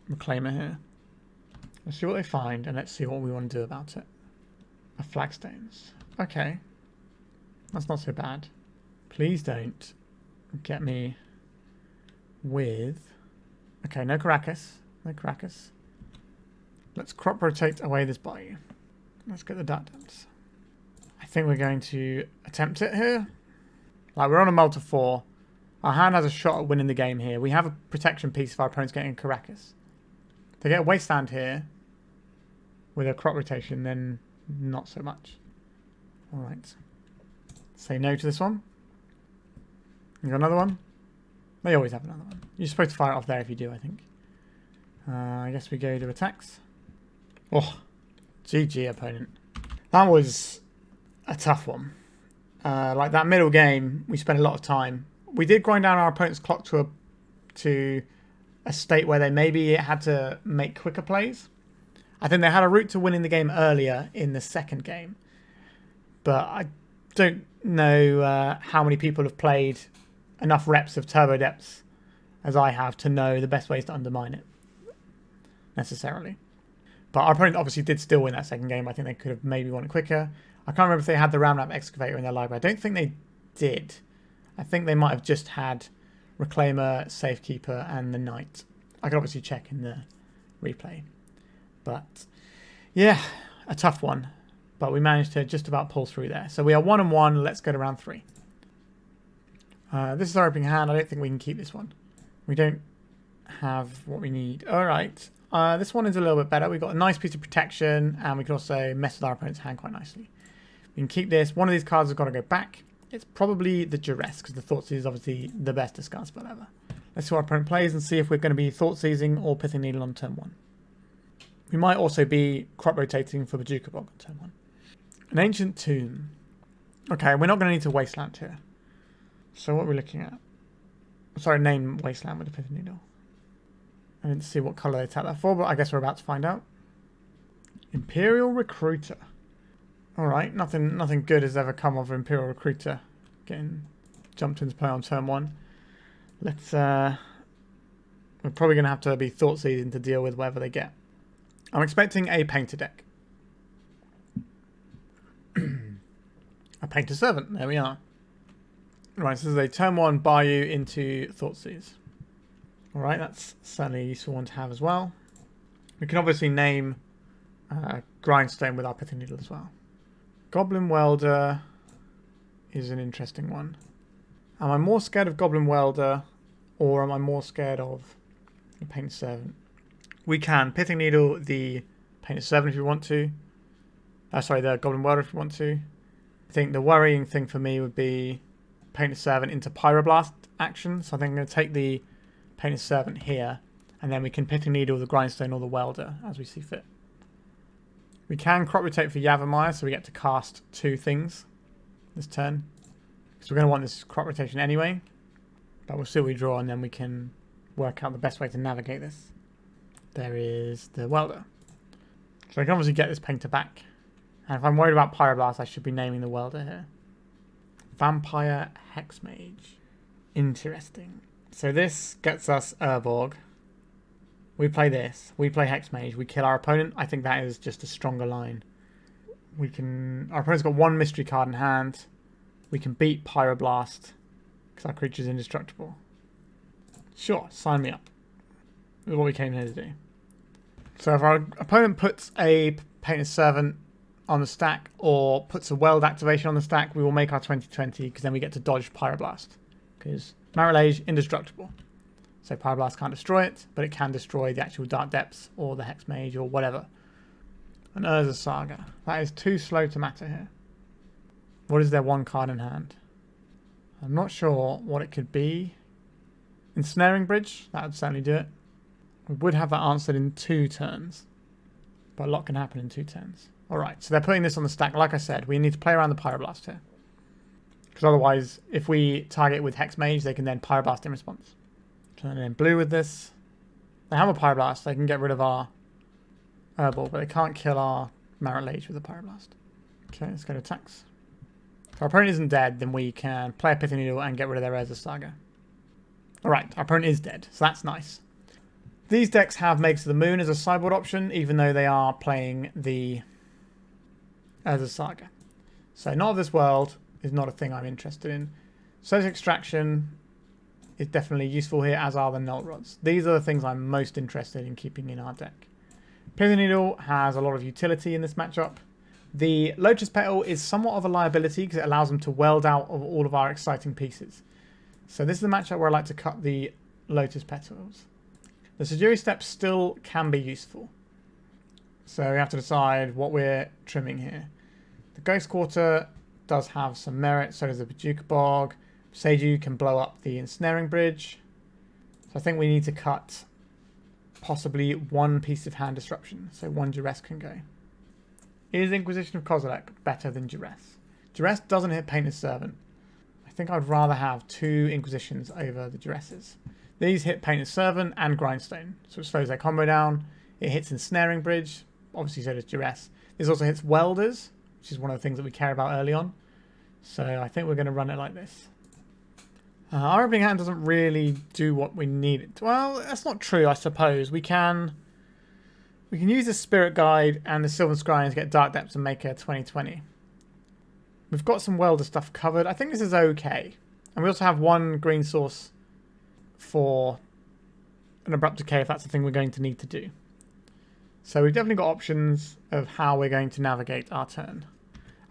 Reclaimer here. Let's see what they find and let's see what we want to do about it. A Flagstones. Okay. That's not so bad. Please don't get me with... Okay, no Caracases. No Caracases. Let's Crop Rotate away this Bayou. Let's get the Dark Depths. I think we're going to attempt it here. Like, we're on a multi 4. Our hand has a shot at winning the game here. We have a protection piece if our opponent's getting Caracases. If they get a Wasteland here with a Crop Rotation, then not so much. Alright. Say no to this one. You got another one? They always have another one. You're supposed to fire it off there if you do, I think. I guess we go to attacks. Oh, GG opponent. That was a tough one. Like that middle game, we spent a lot of time we did grind down our opponent's clock to a state where they maybe had to make quicker plays. I think they had a route to winning the game earlier in the second game. But I don't know how many people have played enough reps of Turbodepths as I have to know the best ways to undermine it, necessarily. But our opponent obviously did still win that second game. I think they could have maybe won it quicker. I can't remember if they had the Ramnap Excavator in their library. I don't think they did. I think they might have just had Reclaimer, Safekeeper, and the Knight. I could obviously check in the replay. But yeah, a tough one. But we managed to just about pull through there. So we are 1-1. Let's go to round 3. This is our opening hand. I don't think we can keep this one. We don't have what we need. All right. This one is a little bit better. We've got a nice piece of protection, and we can also mess with our opponent's hand quite nicely. We can keep this. One of these cards has got to go back. It's probably the Duress, because the Thoughtseize is obviously the best discard spell ever. Let's see what our opponent plays and see if we're going to be Thoughtseizing or Pithing Needle on turn 1. We might also be crop rotating for Bojuka Bog on turn 1. An Ancient Tomb. Okay, we're not going to need to Wasteland here. So what are we looking at? Sorry, name Wasteland with the Pithing Needle. I didn't see what colour they tap that for, but I guess we're about to find out. Imperial Recruiter. Alright, nothing good has ever come of Imperial Recruiter getting jumped into play on turn 1. Let's we're probably going to have to be Thoughtseizing to deal with whatever they get. I'm expecting a Painter deck. A Painter Servant, there we are. Right, so this is a turn 1 Bayou into Thoughtseize. Alright, that's certainly a useful one to have as well. We can obviously name Grindstone with our Pithing Needle as well. Goblin Welder is an interesting one. Am I more scared of Goblin Welder, or am I more scared of the Painter Servant? We can Pithing Needle the Painter Servant if you want to. Sorry, the Goblin Welder if you want to. I think the worrying thing for me would be Painter Servant into Pyroblast action. So I think I'm going to take the Painter Servant here, and then we can Pithing Needle the Grindstone or the Welder as we see fit. We can crop rotate for Yavimaya, so we get to cast 2 things this turn. So we're going to want this crop rotation anyway. But we'll see what we draw, and then we can work out the best way to navigate this. There is the Welder. So I can obviously get this Painter back. And if I'm worried about Pyroblast, I should be naming the Welder here. Vampire Hexmage. Interesting. So this gets us Urborg. We play this. We play Hexmage. We kill our opponent. I think that is just a stronger line. We can. Our opponent's got 1 mystery card in hand. We can beat Pyroblast because our creature's indestructible. Sure, sign me up. This is what we came here to do. So if our opponent puts a Painted Servant on the stack or puts a Weld activation on the stack, we will make our 20/20 because then we get to dodge Pyroblast. Because Marit Lage, indestructible. So Pyroblast can't destroy it, but it can destroy the actual Dark Depths or the Hexmage or whatever. An Urza Saga. That is too slow to matter here. What is their 1 card in hand? I'm not sure what it could be. Ensnaring Bridge, that would certainly do it. We would have that answered in 2 turns. But a lot can happen in 2 turns. Alright, so they're putting this on the stack. Like I said, we need to play around the Pyroblast here. Because otherwise, if we target with Hexmage, they can then Pyroblast in response. Turn in blue with this. They have a Pyroblast. They can get rid of our Urborg, but they can't kill our Marit Lage with a Pyroblast. Okay, let's go to attacks. If our opponent isn't dead, then we can play a Pithing Needle and get rid of their Urza Saga. Alright, our opponent is dead, so that's nice. These decks have Makes of the Moon as a sideboard option, even though they are playing the Urza Saga. So Not of This World is not a thing I'm interested in. Source Extraction is definitely useful here, as are the Null Rods. These are the things I'm most interested in keeping in our deck. Pithing Needle has a lot of utility in this matchup. The Lotus Petal is somewhat of a liability because it allows them to weld out of all of our exciting pieces. So this is the matchup where I like to cut the Lotus Petals. The Sejiri Steppe still can be useful. So we have to decide what we're trimming here. The Ghost Quarter does have some merit, so does the Bojuka Bog. Boseiju can blow up the Ensnaring Bridge. So I think we need to cut possibly 1 piece of hand disruption. So 1 Duress can go. Is Inquisition of Kozilek better than Duress? Duress doesn't hit Painted Servant. I think I'd rather have 2 Inquisitions over the Duresses. These hit Painted Servant and Grindstone, so it slows their combo down. It hits Ensnaring Bridge, obviously so does Duress. This also hits Welders, which is one of the things that we care about early on. So I think we're going to run it like this. Our Opening Hand doesn't really do what we need it to. Well, that's not true, I suppose. We can use the Spirit Guide and the Sylvan Scrying to get Dark Depths and make a 20/20. We've got some Welder stuff covered. I think this is okay. And we also have 1 green source for an Abrupt Decay if that's the thing we're going to need to do. So we've definitely got options of how we're going to navigate our turn.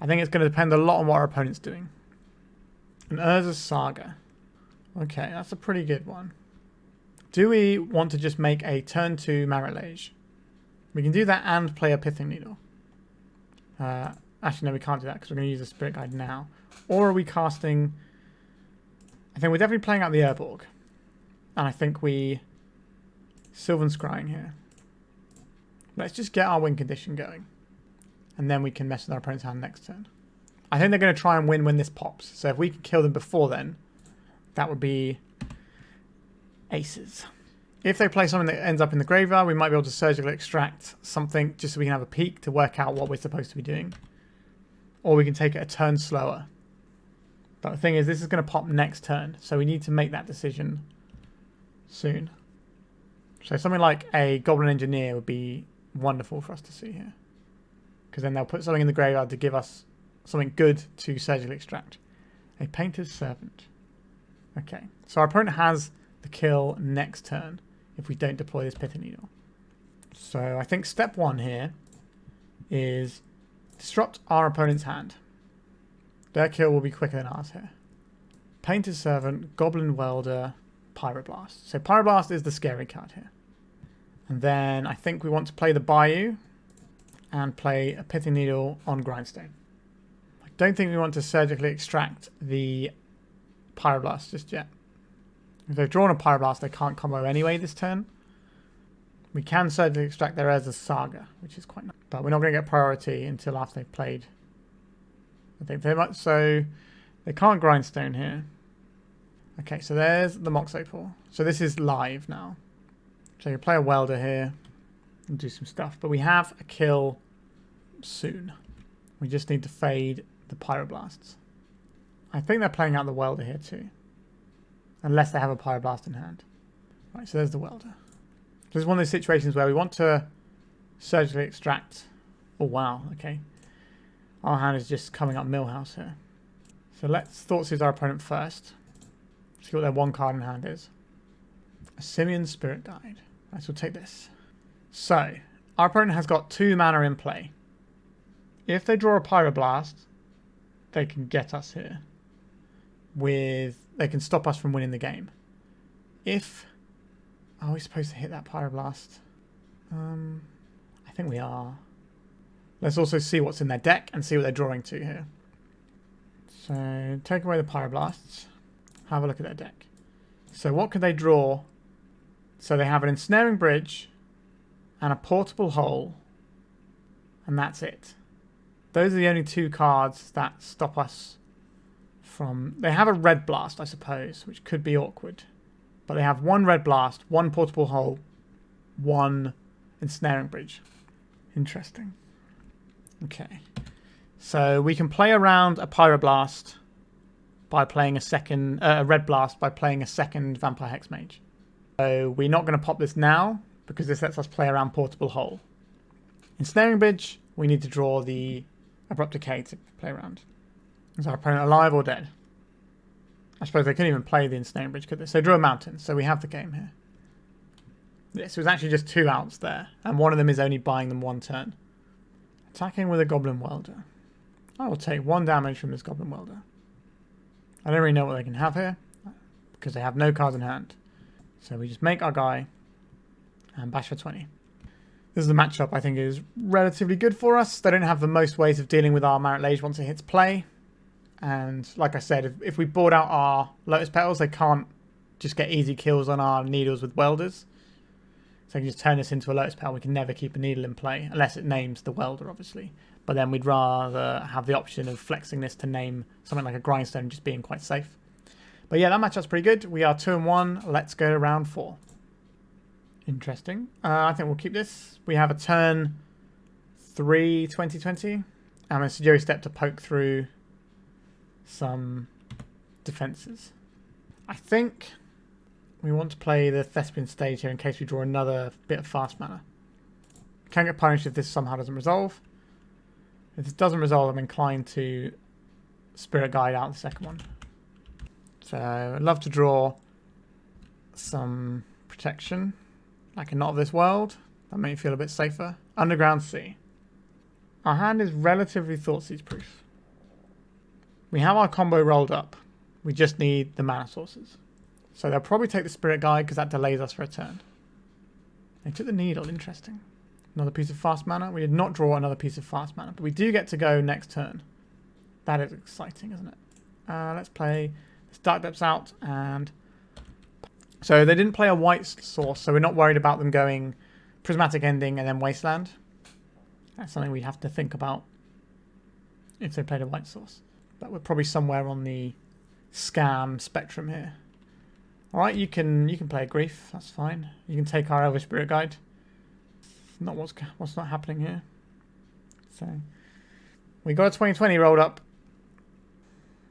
I think it's going to depend a lot on what our opponent's doing. An Urza's Saga. Okay, that's a pretty good one. Do we want to just make a turn 2 Marit Lage? We can do that and play a Pithing Needle. Actually, no, we can't do that because we're going to use the Spirit Guide now. Or are we casting... I think we're definitely playing out the Urborg. And I think we Sylvan Scrying here. Let's just get our win condition going. And then we can mess with our opponent's hand next turn. I think they're going to try and win when this pops. So if we can kill them before then, that would be aces. If they play something that ends up in the graveyard, we might be able to surgically extract something just so we can have a peek to work out what we're supposed to be doing. Or we can take it a turn slower. But the thing is, this is going to pop next turn. So we need to make that decision soon. So something like a Goblin Engineer would be wonderful for us to see here. Because then they'll put something in the graveyard to give us something good to surgically extract. A Painter's Servant. Okay, so our opponent has the kill next turn if we don't deploy this Pithing Needle. So I think step 1 here is disrupt our opponent's hand. Their kill will be quicker than ours here. Painter's Servant, Goblin Welder, Pyroblast. So Pyroblast is the scary card here. And then I think we want to play the Bayou and play a Pithing Needle on Grindstone. I don't think we want to surgically extract the Pyroblast just yet. If they've drawn a Pyroblast, they can't combo anyway this turn. We can surgically extract their Urza's Saga, which is quite nice. But we're not going to get priority until after they've played. I think they might, so they can't Grindstone here. Okay, so there's the Mox Opal. So this is live now. So you play a Welder here and do some stuff. But we have a kill soon. We just need to fade the Pyroblasts. I think they're playing out the Welder here too. Unless they have a Pyroblast in hand. Right, so there's the Welder. This is one of those situations where we want to surgically extract. Oh wow, okay. Our hand is just coming up Millhouse here. So let's Thoughtseize our opponent first. See what their 1 card in hand is. A Simian Spirit Guide. Right, so we'll take this. So, our opponent has got 2 mana in play. If they draw a Pyroblast, they can get us here. They can stop us from winning the game. If... Are we supposed to hit that Pyroblast? I think we are. Let's also see what's in their deck and see what they're drawing to here. So, take away the Pyroblasts. Have a look at their deck. So what could they draw? So they have an Ensnaring Bridge and a Portable Hole. And that's it. Those are the only 2 cards that stop us from... They have a Red Blast, I suppose, which could be awkward. But they have 1 Red Blast, 1 Portable Hole, 1 Ensnaring Bridge. Interesting. Okay. So we can play around a Pyroblast by playing a Red Blast by playing a second Vampire Hexmage. So we're not going to pop this now because this lets us play around Portable Hole. Ensnaring Bridge, we need to draw the Abrupt Decay to play around. Is our opponent alive or dead? I suppose they couldn't even play the Ensnaring Bridge, could they? So draw a Mountain, so we have the game here. This was actually just 2 outs there, and one of them is only buying them 1 turn. Attacking with a Goblin Welder. I will take 1 damage from this Goblin Welder. I don't really know what they can have here, because they have no cards in hand. So we just make our guy, and bash for 20. This is the matchup I think is relatively good for us. They don't have the most ways of dealing with our Marit Lage once it hits play. And like I said, if we board out our Lotus Petals, they can't just get easy kills on our needles with welders. So they can just turn this into a Lotus Petal. We can never keep a needle in play, unless it names the welder, obviously. But then we'd rather have the option of flexing this to name something like a Grindstone, just being quite safe. But yeah, that matchup's pretty good. We are 2-1. Let's go to round 4. Interesting. I think we'll keep this. We have a turn 3 2020. And a Sejiri Steppe to poke through some defenses. I think we want to play the Thespian stage here in case we draw another bit of fast mana. Can get punished if this somehow doesn't resolve. If this doesn't resolve, I'm inclined to Spirit Guide out the second one. So I'd love to draw some protection, like a Not of This World. That may feel a bit safer. Underground Sea. Our hand is relatively Thoughtseize proof. We have our combo rolled up. We just need the mana sources. So they'll probably take the Spirit Guide because that delays us for a turn. They took the Needle, interesting. Another piece of fast mana. We did not draw another piece of fast mana, but we do get to go next turn. That is exciting, isn't it? Let's play this Dark Depths out. And so they didn't play a white source, so we're not worried about them going Prismatic Ending and then Wasteland. That's something we have to think about if they played a white source. But we're probably somewhere on the scam spectrum here. Alright, you can play a Grief, that's fine. You can take our Elvish Spirit Guide. Not what's not happening here. So we got a 2020 rolled up.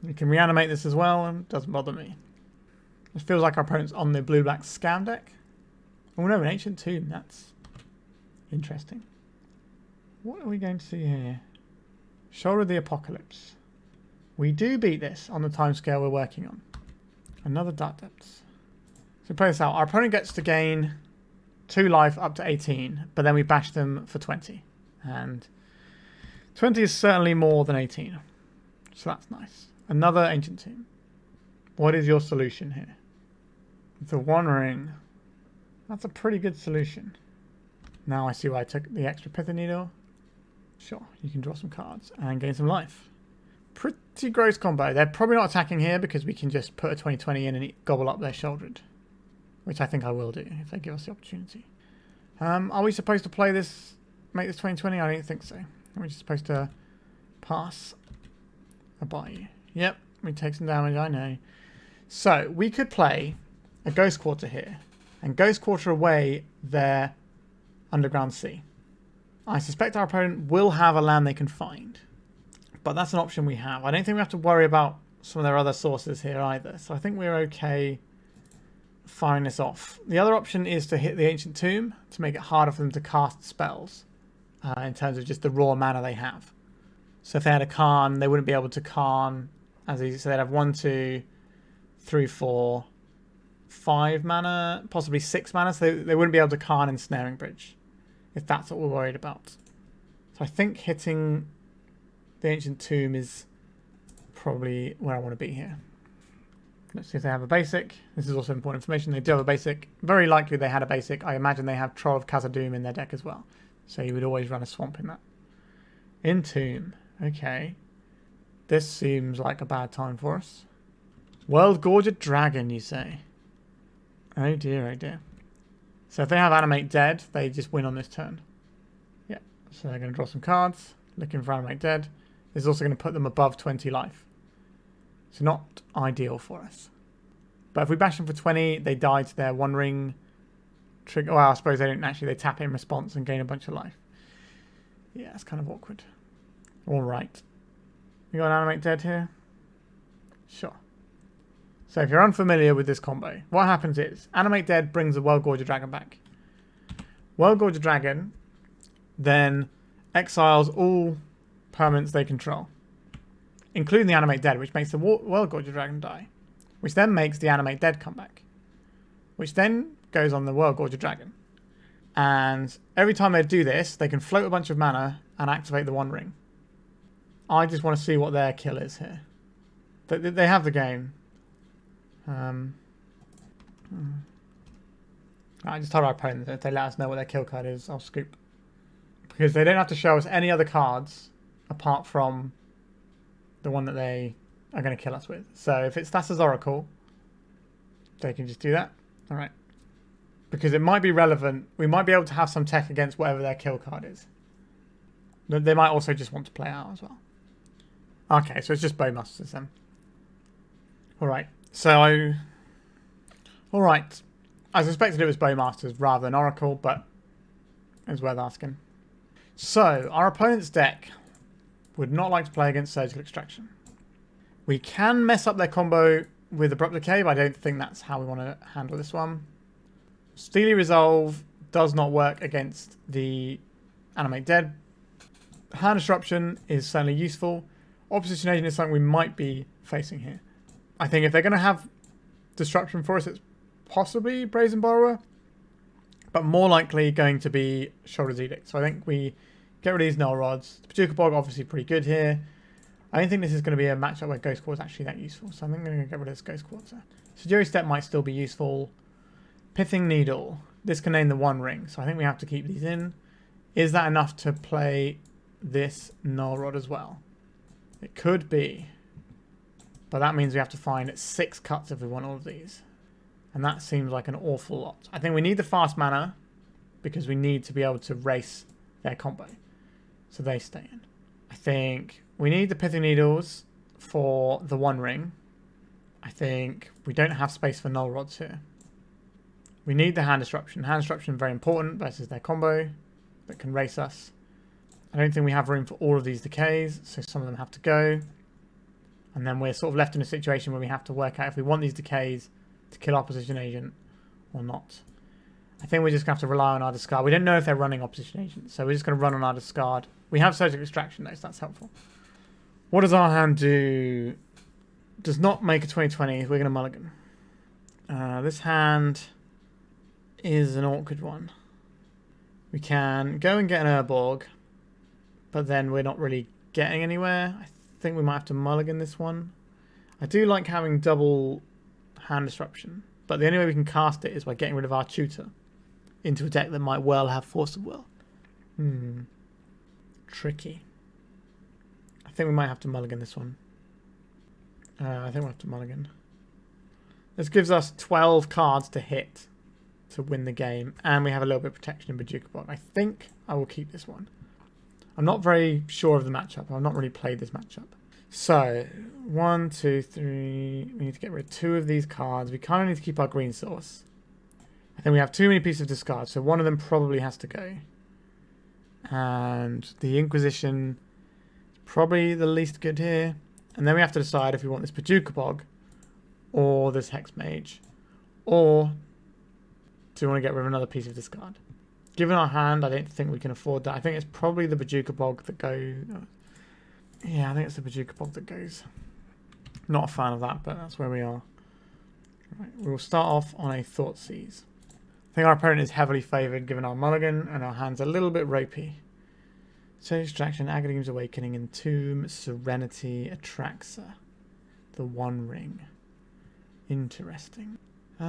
We can reanimate this as well, and it doesn't bother me. It feels like our opponent's on the blue-black scam deck. Oh no, an Ancient Tomb, that's interesting. What are we going to see here? Shoulder of the Apocalypse. We do beat this on the timescale we're working on. Another Dark Depths. So play this out. Our opponent gets to gain 2 life up to 18, but then we bash them for 20. And 20 is certainly more than 18. So that's nice. Another Ancient Tomb. What is your solution here? The One Ring. That's a pretty good solution. Now I see why I took the extra Pithing Needle. Sure, you can draw some cards and gain some life. Pretty gross combo. They're probably not attacking here because we can just put a 2020 in and gobble up their Shouldered. Which I think I will do if they give us the opportunity. Are we supposed to play this, make this 2020? I don't think so. We're just supposed to pass a Bayou. Yep, we take some damage, I know. So we could play a Ghost Quarter here and Ghost Quarter away their Underground Sea. I suspect our opponent will have a land they can find, but that's an option we have. I don't think we have to worry about some of their other sources here either, so I think we're okay firing this off. The other option is to hit the Ancient Tomb to make it harder for them to cast spells in terms of just the raw mana they have. So if they had a Karn, they wouldn't be able to Karn as easy. So they'd have 1, 2, 3, 4, 5 mana, possibly 6 mana. So they wouldn't be able to Karn and Snaring Bridge if that's what we're worried about. So I think hitting the Ancient Tomb is probably where I want to be here. Let's see if they have a basic. This is also important information. They do have a basic. Very likely they had a basic. I imagine they have Troll of Khazad-dûm in their deck as well. So you would always run a swamp in that. Entomb. Okay. This seems like a bad time for us. World Gorger Dragon, you say? Oh dear, oh dear. So if they have Animate Dead, they just win on this turn. Yeah. So they're going to draw some cards. Looking for Animate Dead. This is also going to put them above 20 life. So not ideal for us. But if we bash them for 20, they die to their One Ring trigger. Well, I suppose they don't actually. They tap it in response and gain a bunch of life. Yeah, it's kind of awkward. All right. We got an Animate Dead here? Sure. So if you're unfamiliar with this combo, what happens is Animate Dead brings the World Gorger Dragon back. World Gorger Dragon then exiles all permanents they control, including the Animate Dead, which makes the World Gorger Dragon die, which then makes the Animate Dead come back, which then goes on the World Gorger Dragon. And every time they do this, they can float a bunch of mana and activate the One Ring. I just want to see what their kill is here. They have the game. I just told our opponent that if they let us know what their kill card is, I'll scoop. Because they don't have to show us any other cards apart from the one that they are going to kill us with. So if it's Thassa's Oracle, they can just do that. All right. Because it might be relevant. We might be able to have some tech against whatever their kill card is. They might also just want to play out as well. Okay, so it's just Bowmasters then. All right. So, alright. I suspected it was Bowmasters rather than Oracle, but it was worth asking. So, our opponent's deck would not like to play against Surgical Extraction. We can mess up their combo with Abrupt Decay, but I don't think that's how we want to handle this one. Steely Resolve does not work against the Animate Dead. Hand Disruption is certainly useful. Opposition Agent is something we might be facing here. I think if they're going to have Disruption for us, it's possibly Brazen Borrower, but more likely going to be Shoulder's Edict. So I think we get rid of these Null Rods. The Bojuka Bog obviously pretty good here. I don't think this is going to be a matchup where Ghost Quartz is actually that useful, so I think I'm going to get rid of this Ghost Quartz. Sejiri Steppe might still be useful. Pithing Needle. This can name the One Ring, so I think we have to keep these in. Is that enough to play this Null Rod as well? It could be. But that means we have to find 6 cuts if we want all of these. And that seems like an awful lot. I think we need the fast mana because we need to be able to race their combo. So they stay in. I think we need the Pithing Needles for the One Ring. I think we don't have space for Null Rods here. We need the Hand Disruption. Hand Disruption is very important versus their combo that can race us. I don't think we have room for all of these decays, so some of them have to go. And then we're sort of left in a situation where we have to work out if we want these decays to kill Opposition Agent or not. I think we're just going to have to rely on our discard. We don't know if they're running Opposition Agent, so we're just going to run on our discard. We have Surgical Extraction though, so that's helpful. What does our hand do? Does not make a 2020. We're going to mulligan. This hand is an awkward one. We can go and get an Urborg, but then we're not really getting anywhere. I think we might have to mulligan this one. I do like having double Hand Disruption, but the only way we can cast it is by getting rid of our tutor into a deck that might well have Force of Will. Tricky. I think we might have to mulligan this one. I think we'll have to mulligan. This gives us 12 cards to hit to win the game, and we have a little bit of protection in Bojuka Bog. I think I will keep this one. I'm not very sure of the matchup. I've not really played this matchup. So, 1, 2, 3. We need to get rid of 2 of these cards. We kind of need to keep our green source. I think we have too many pieces of discard, so one of them probably has to go. And the Inquisition is probably the least good here. And then we have to decide if we want this Bojuka Bog or this Hexmage, or do we want to get rid of another piece of discard? Given our hand, I don't think we can afford that. I think it's probably the Bojuka Bog that goes. Yeah, I think it's the Bojuka Bog that goes. Not a fan of that, but that's where we are. Right, we will start off on a Thoughtseize. I think our opponent is heavily favoured given our mulligan, and our hand's a little bit ropey. So Extraction, Agadeem's Awakening, Entomb, Serenity, Atraxa. The One Ring. Interesting. I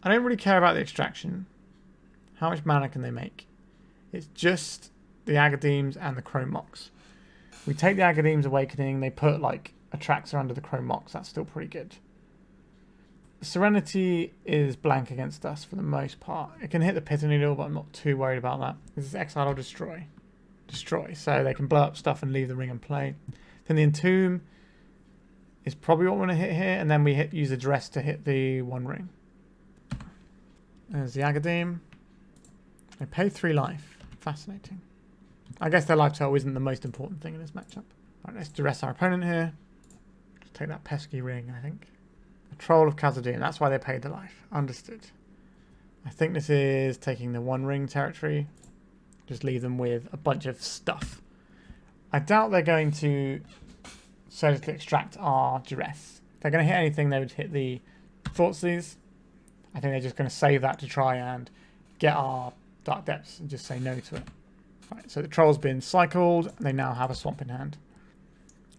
don't really care about the Extraction. How much mana can they make? It's just the Agadeems and the Chrome Mox. We take the Agadeem's Awakening, they put like Atraxa under the Chrome Mox. That's still pretty good. Serenity is blank against us for the most part. It can hit the Pithing Needle, but I'm not too worried about that. This is Exile or Destroy. Destroy, so they can blow up stuff and leave the ring and play. Then the Entomb is probably what we want to hit here, and then we use the Duress to hit the One Ring. There's the Agadeem. They pay 3 life. Fascinating. I guess their life total isn't the most important thing in this matchup. Right, let's Duress our opponent here. Just take that pesky ring, I think. The Troll of Khazad-dûm. That's why they paid the life. Understood. I think this is taking the One Ring territory. Just leave them with a bunch of stuff. I doubt they're going to surgically extract our Duress. If they're going to hit anything, they would hit the Thoughtseize. I think they're just going to save that to try and get our Dark Depths and just say no to it. Right, so the Troll's been cycled. They now have a Swamp in hand.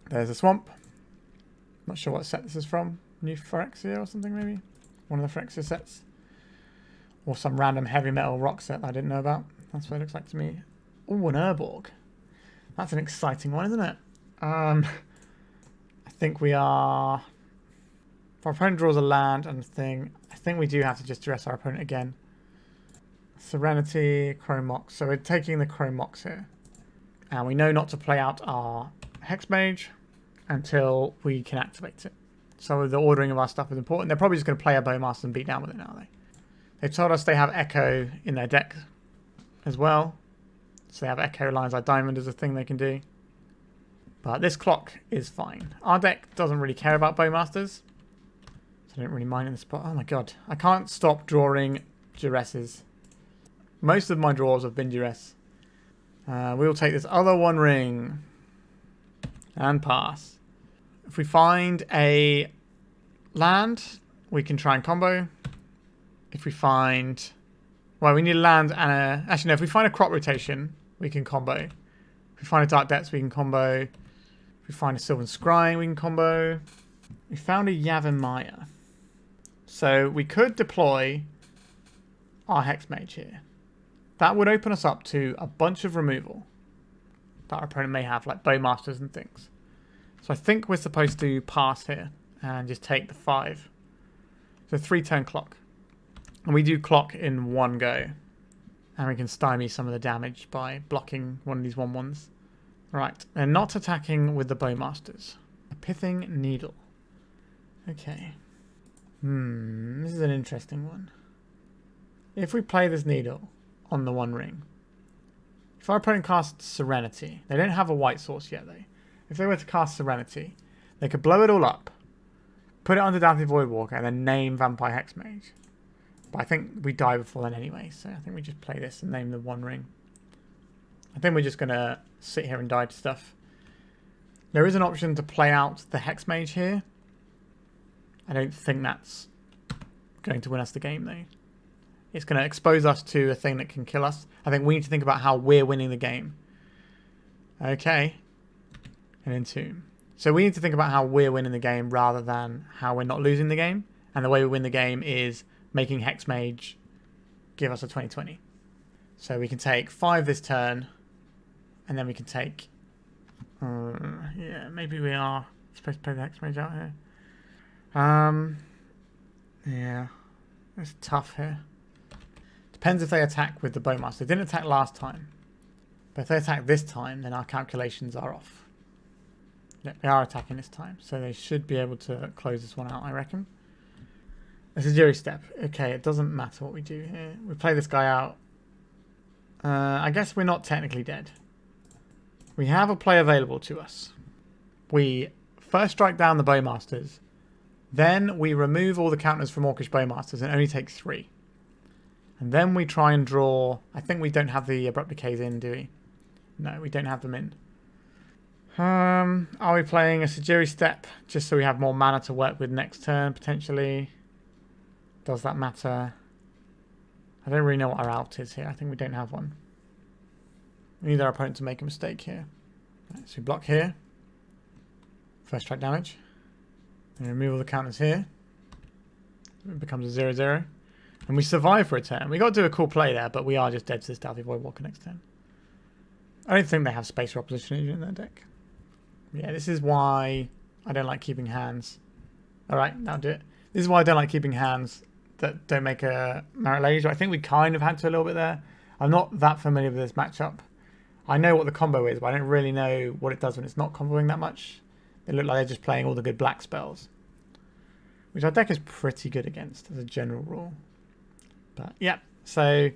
There's a Swamp. Not sure what set this is from. New Phyrexia or something maybe? One of the Phyrexia sets. Or some random heavy metal rock set that I didn't know about. That's what it looks like to me. Oh, an Urborg. That's an exciting one, isn't it? I think we are... If our opponent draws a land and a thing, I think we do have to just Duress our opponent again. Serenity, Chrome Mox. So we're taking the Chrome Mox here. And we know not to play out our Hexmage until we can activate it. So the ordering of our stuff is important. They're probably just going to play a Bowmaster and beat down with it now, They've told us they have Echo in their deck as well. So they have Echo Lines like Diamond as a thing they can do. But this clock is fine. Our deck doesn't really care about Bowmasters. So I don't really mind in the spot. Oh my god. I can't stop drawing Duresses. Most of my draws have been Duress. We'll take this other one ring. And pass. If we find a land, we can try and combo. If we find... Well, we need a land and a... Actually, no. If we find a crop rotation, we can combo. If we find a Dark Depths, we can combo. If we find a Sylvan Scrying, we can combo. We found a Yavimaya. So we could deploy our Hexmage here. That would open us up to a bunch of removal that our opponent may have, like Bowmasters and things. So I think we're supposed to pass here and just take the 5. So 3-turn clock. And we do clock in one go. And we can stymie some of the damage by blocking one of these 1/1s. Right, they're not attacking with the Bowmasters. A Pithing Needle. Okay. This is an interesting one. If we play this Needle on the 1 ring, if our opponent casts Serenity, they don't have a white source yet though. If they were to cast Serenity, they could blow it all up, put it under Daffy Voidwalker, and then name Vampire Hexmage. But I think we die before then anyway, so I think we just play this and name the 1 ring. I think we're just going to sit here and die to stuff. There is an option to play out the Hexmage here. I don't think that's going to win us the game though. It's going to expose us to a thing that can kill us. I think we need to think about how we're winning the game. Okay. And Entomb. So we need to think about how we're winning the game rather than how we're not losing the game. And the way we win the game is making Hexmage give us a 20/20. So we can take 5 this turn. And then we can take... yeah, maybe we are supposed to play the Hexmage out here. Yeah. It's tough here. Depends if they attack with the Bowmaster. They didn't attack last time. But if they attack this time, then our calculations are off. Yeah, they are attacking this time. So they should be able to close this one out, I reckon. It's a Sejiri Steppe. Okay, it doesn't matter what we do here. We play this guy out. I guess we're not technically dead. We have a play available to us. We first strike down the Bowmasters. Then we remove all the counters from Orcish Bowmasters and only take 3. And then we try and draw... I think we don't have the Abrupt Decays in, do we? No, we don't have them in. Are we playing a Sejiri Steppe just so we have more mana to work with next turn, potentially? Does that matter? I don't really know what our out is here. I think we don't have one. We need our opponent to make a mistake here. Right, so we block here. First strike damage. And remove all the counters here. It becomes a 0/0. And we survive for a turn. We got to do a cool play there, but we are just dead to this Daffy Voidwalker next turn. I don't think they have Space or Opposition Agent in their deck. Yeah, this is why I don't like keeping hands. Alright, now do it. This is why I don't like keeping hands that don't make a Marit Lage. I think we kind of had to a little bit there. I'm not that familiar with this matchup. I know what the combo is, but I don't really know what it does when it's not comboing that much. They look like they're just playing all the good black spells, which our deck is pretty good against as a general rule. But yeah, so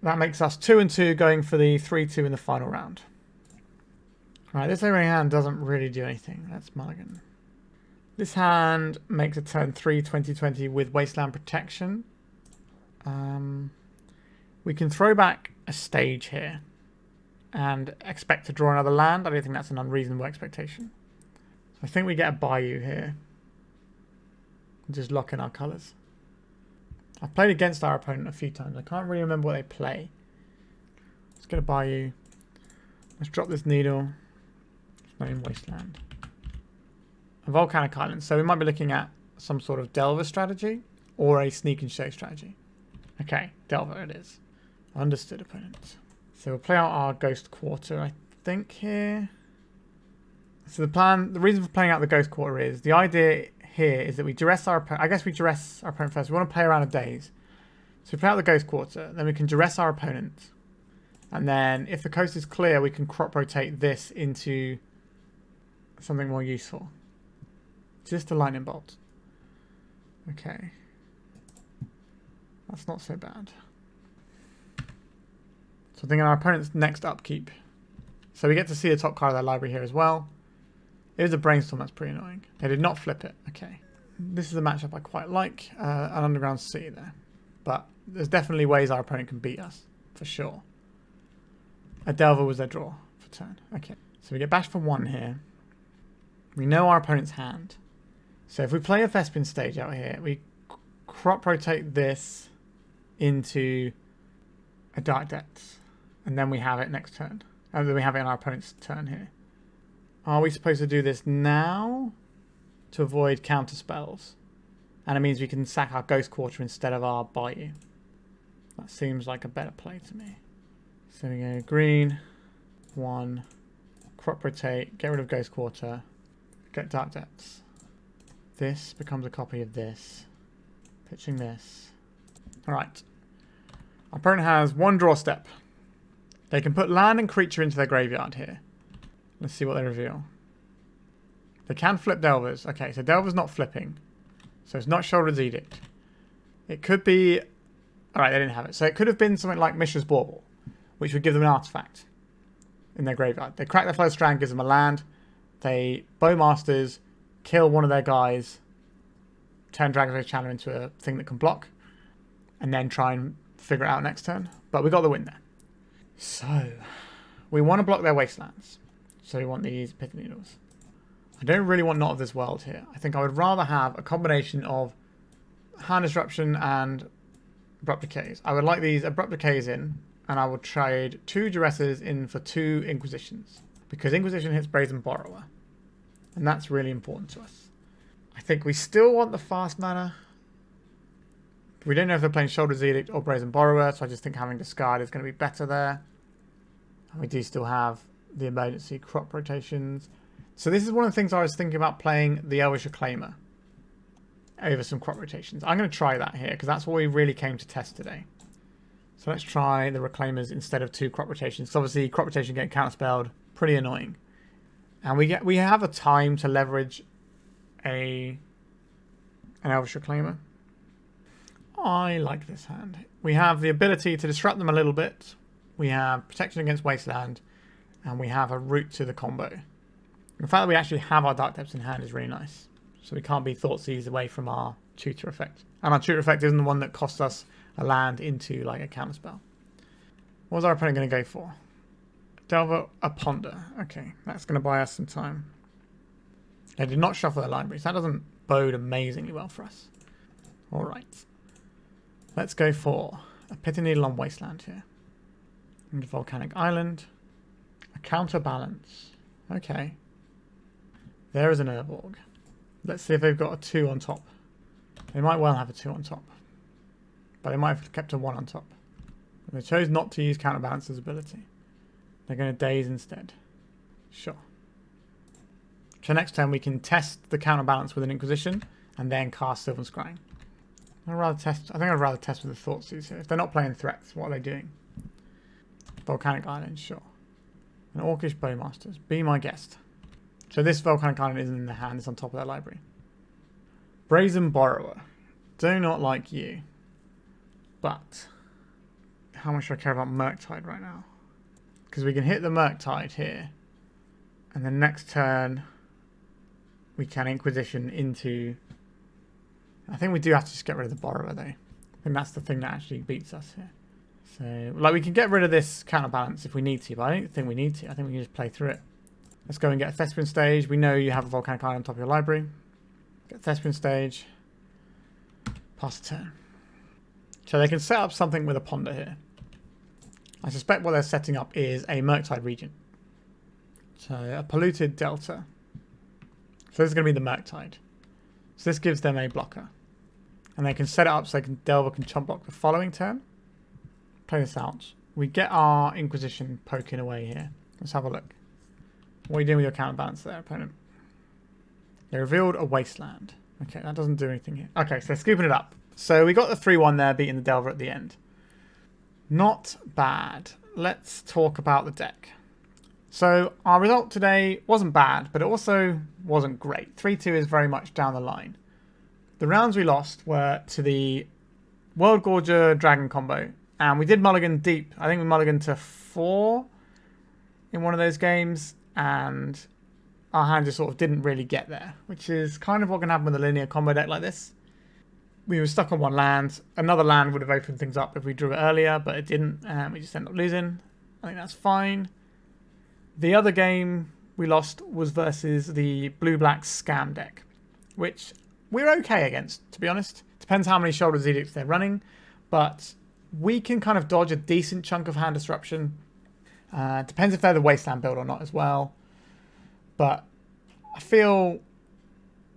that makes us 2-2 going for the 3-2 in the final round. Right, this overhand hand doesn't really do anything. That's mulligan. This hand makes a turn 3 20/20 with Wasteland Protection. We can throw back a stage here and expect to draw another land. I don't think that's an unreasonable expectation. So I think we get a Bayou here. Just lock in our colours. I've played against our opponent a few times. I can't really remember what they play. Let's get a Bayou. Let's drop this Needle. It's not in Wasteland. A Volcanic Island. So we might be looking at some sort of Delver strategy or a Sneak and Show strategy. Okay, Delver it is. Understood, opponent. So we'll play out our Ghost Quarter, I think, here. So the plan, the reason for playing out the Ghost Quarter is, the idea here is that we duress our opponent. I guess we duress our opponent first. We want to play around a daze. So we play out the Ghost Quarter, then we can duress our opponent. And then if the coast is clear, we can crop rotate this into something more useful. Just a lightning bolt. Okay. That's not so bad. So I'm thinking our opponent's next upkeep. So we get to see the top card of their library here as well. It was a brainstorm, that's pretty annoying. They did not flip it. Okay. This is a matchup I quite like. An Underground Sea there. But there's definitely ways our opponent can beat us. For sure. A Delver was their draw for turn. Okay. So we get bashed for 1 here. We know our opponent's hand. So if we play a Thespian stage out here, we crop rotate this into a Dark Depths. And then we have it next turn. And then we have it on our opponent's turn here. Are we supposed to do this now to avoid counter spells? And it means we can sack our Ghost Quarter instead of our Bayou. That seems like a better play to me. So we go green, 1, crop rotate, get rid of Ghost Quarter, get Dark Depths. This becomes a copy of this. Pitching this. Alright. Our opponent has 1 draw step. They can put land and creature into their graveyard here. Let's see what they reveal. They can flip Delvers. Okay, so Delver's not flipping. So it's not Shoulder's Edict. It could be... Alright, they didn't have it. So it could have been something like Mishra's Bauble, which would give them an artifact in their graveyard. They crack their Flow Strand, gives them a land. They Bowmasters, kill one of their guys, turn Dragon's Channel into a thing that can block, and then try and figure it out next turn. But we got the win there. So, we want to block their Wastelands. So we want these Pithing Needles. I don't really want Not of This World here. I think I would rather have a combination of Hand Disruption and Abrupt Decays. I would like these Abrupt Decays in, and I would trade 2 Duresses in for 2 Inquisitions. Because Inquisition hits Brazen Borrower. And that's really important to us. I think we still want the fast mana. We don't know if they're playing Shoulder's Edict or Brazen Borrower, so I just think having Discard is going to be better there. And we do still have the emergency crop rotations. So this is one of the things I was thinking about playing the Elvish Reclaimer over some crop rotations. I'm going to try that here because that's what we really came to test today. So let's try the Reclaimers instead of 2 crop rotations. So obviously crop rotation getting counterspelled, pretty annoying. And we have a time to leverage an Elvish Reclaimer. I like this hand. We have the ability to disrupt them a little bit. We have protection against Wasteland. And we have a route to the combo. The fact that we actually have our Dark Depths in hand is really nice. So we can't be Thoughtseize away from our tutor effect. And our tutor effect isn't the one that costs us a land into like a counterspell. What was our opponent going to go for? Delver a Ponder. Okay, that's going to buy us some time. They did not shuffle their library, so that doesn't bode amazingly well for us. Alright. Let's go for a Pithing Needle on Wasteland here. And a Volcanic Island. A Counterbalance. Okay. There is an Urborg. Let's see if they've got a 2 on top. They might well have a 2 on top. But they might have kept a 1 on top. But they chose not to use Counterbalance's ability. They're going to Daze instead. Sure. So next turn we can test the Counterbalance with an Inquisition and then cast Sylvan Scrying. I think I'd rather test with the Thoughtseize here. If they're not playing threats, what are they doing? Volcanic Island, sure. And Orcish Bowmasters. Be my guest. So this Volcanic Island isn't in their hand, it's on top of their library. Brazen Borrower. Do not like you. But how much do I care about Murktide right now? Because we can hit the Murktide here. And then next turn we can Inquisition into... I think we do have to just get rid of the Borrower though. I think that's the thing that actually beats us here. So, like, we can get rid of this Counterbalance if we need to, but I don't think we need to. I think we can just play through it. Let's go and get a Thespian stage. We know you have a Volcanic Island on top of your library. Get Thespian stage. Pass the turn. So they can set up something with a Ponder here. I suspect what they're setting up is a Murktide Regent. So a Polluted Delta. So this is going to be the Murktide. So this gives them a blocker. And they can set it up so Delver can chump block the following turn. Play this out. We get our Inquisition poking away here. Let's have a look. What are you doing with your Counterbalance there, opponent? They revealed a Wasteland. Okay, that doesn't do anything here. Okay, so they're scooping it up. So we got the 3-1 there, beating the Delver at the end. Not bad. Let's talk about the deck. So our result today wasn't bad, but it also wasn't great. 3-2 is very much down the line. The rounds we lost were to the World Gorger Dragon combo, and we did mulligan deep. I think we mulliganed to 4 in one of those games, and our hand just sort of didn't really get there, which is kind of what can happen with a linear combo deck like this. We were stuck on one land. Another land would have opened things up if we drew it earlier, but it didn't, and we just ended up losing. I think that's fine. The other game we lost was versus the blue-black scam deck, which we're okay against, to be honest. Depends how many Shoulders Edicts they're running, but we can kind of dodge a decent chunk of hand disruption. Depends if they're the Wasteland build or not as well. But I feel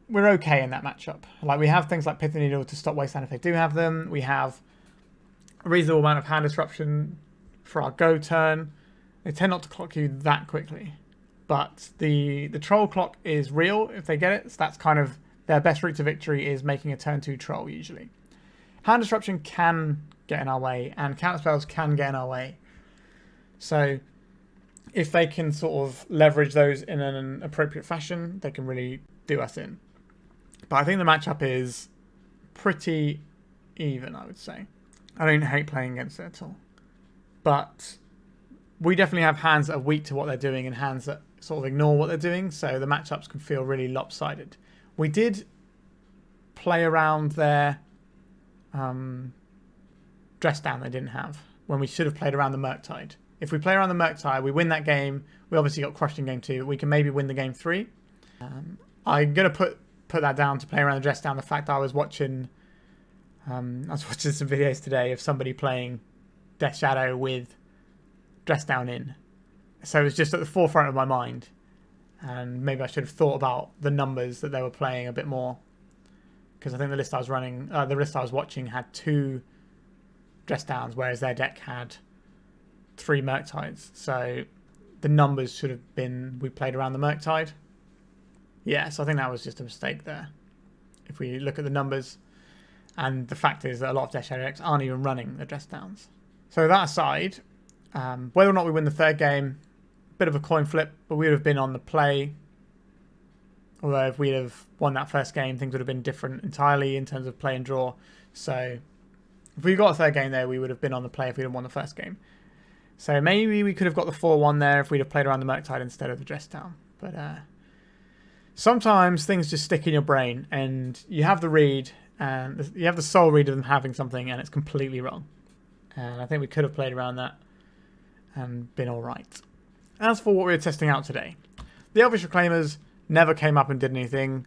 we're okay in that matchup. Like, we have things like Pithing Needle to stop Wasteland if they do have them. We have a reasonable amount of hand disruption for our go turn. They tend not to clock you that quickly. But the troll clock is real if they get it. So that's kind of their best route to victory, is making a turn 2 troll usually. Hand disruption can get in our way, and counter spells can get in our way. So if they can sort of leverage those in an appropriate fashion, they can really do us in. But I think the matchup is pretty even, I would say. I don't hate playing against it at all. But we definitely have hands that are weak to what they're doing and hands that sort of ignore what they're doing, so the matchups can feel really lopsided. We did play around their dress down they didn't have, when we should have played around the Murktide. If we play around the Murktide, we win that game. We obviously got crushed in game 2. We can maybe win the game 3. I'm going to put that down to play around the dress down. The fact I was watching some videos today of somebody playing Death Shadow with dress down in. So it was just at the forefront of my mind. And maybe I should have thought about the numbers that they were playing a bit more. Because I think the list I was running, the list I was watching had 2 dress downs, whereas their deck had 3 Murktides. So the numbers should have been, we played around the Murktide. Yeah, so I think that was just a mistake there. If we look at the numbers. And the fact is that a lot of Death Shadow decks aren't even running the dress downs. So that aside, whether or not we win the third game, bit of a coin flip, but we would have been on the play. Although if we'd have won that first game, things would have been different entirely in terms of play and draw. So if we got a third game there, we would have been on the play if we'd have won the first game. So maybe we could have got the 4-1 there if we'd have played around the Murktide instead of the dress down. But sometimes things just stick in your brain, and you have the read, and you have the soul read of them having something, and it's completely wrong. And I think we could have played around that and been all right. As for what we were testing out today, the Elvish Reclaimers never came up and did anything.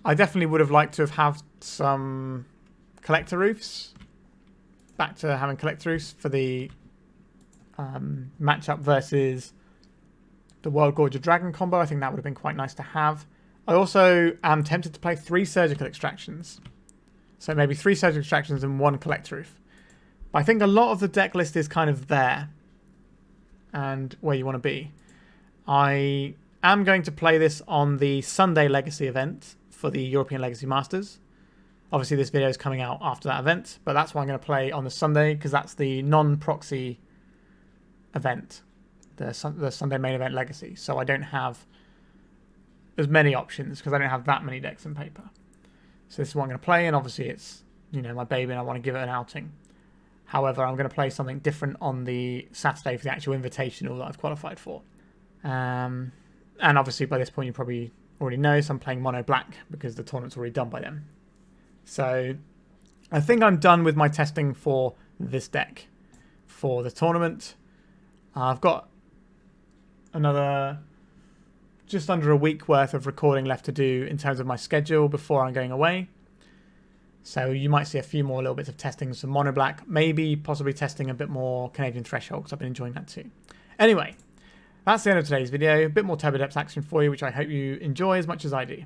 I definitely would have liked to have had some Collector Roofs. Back to having Collector Roofs for the matchup versus the World Gorger Dragon combo. I think that would have been quite nice to have. I also am tempted to play 3 Surgical Extractions. So maybe 3 Surgical Extractions and 1 Collector Roof. But I think a lot of the deck list is kind of there and where you want to be. I am going to play this on the Sunday Legacy event for the European Legacy Masters. Obviously this video is coming out after that event, but that's why I'm going to play on the Sunday, because that's the non-proxy event, the Sunday main event Legacy. So I don't have as many options because I don't have that many decks in paper. So this is what I'm going to play, and obviously it's, you know, my baby and I want to give it an outing. However, I'm going to play something different on the Saturday for the actual invitational that I've qualified for. And obviously by this point you probably already know, so I'm playing mono black because the tournament's already done by then. So I think I'm done with my testing for this deck for the tournament. I've got another just under a week worth of recording left to do in terms of my schedule before I'm going away. So you might see a few more little bits of testing, some mono black, maybe possibly testing a bit more Canadian Threshold, because I've been enjoying that too. Anyway, that's the end of today's video. A bit more Turbodepths action for you, which I hope you enjoy as much as I do.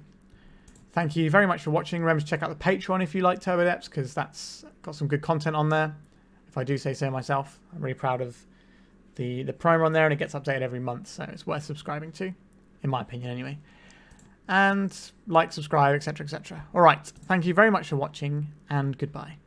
Thank you very much for watching. Remember to check out the Patreon if you like Turbodepths, because that's got some good content on there, if I do say so myself. I'm really proud of the primer on there, and it gets updated every month, so it's worth subscribing to, in my opinion anyway. And like, subscribe, etc, etc. Alright, thank you very much for watching, and goodbye.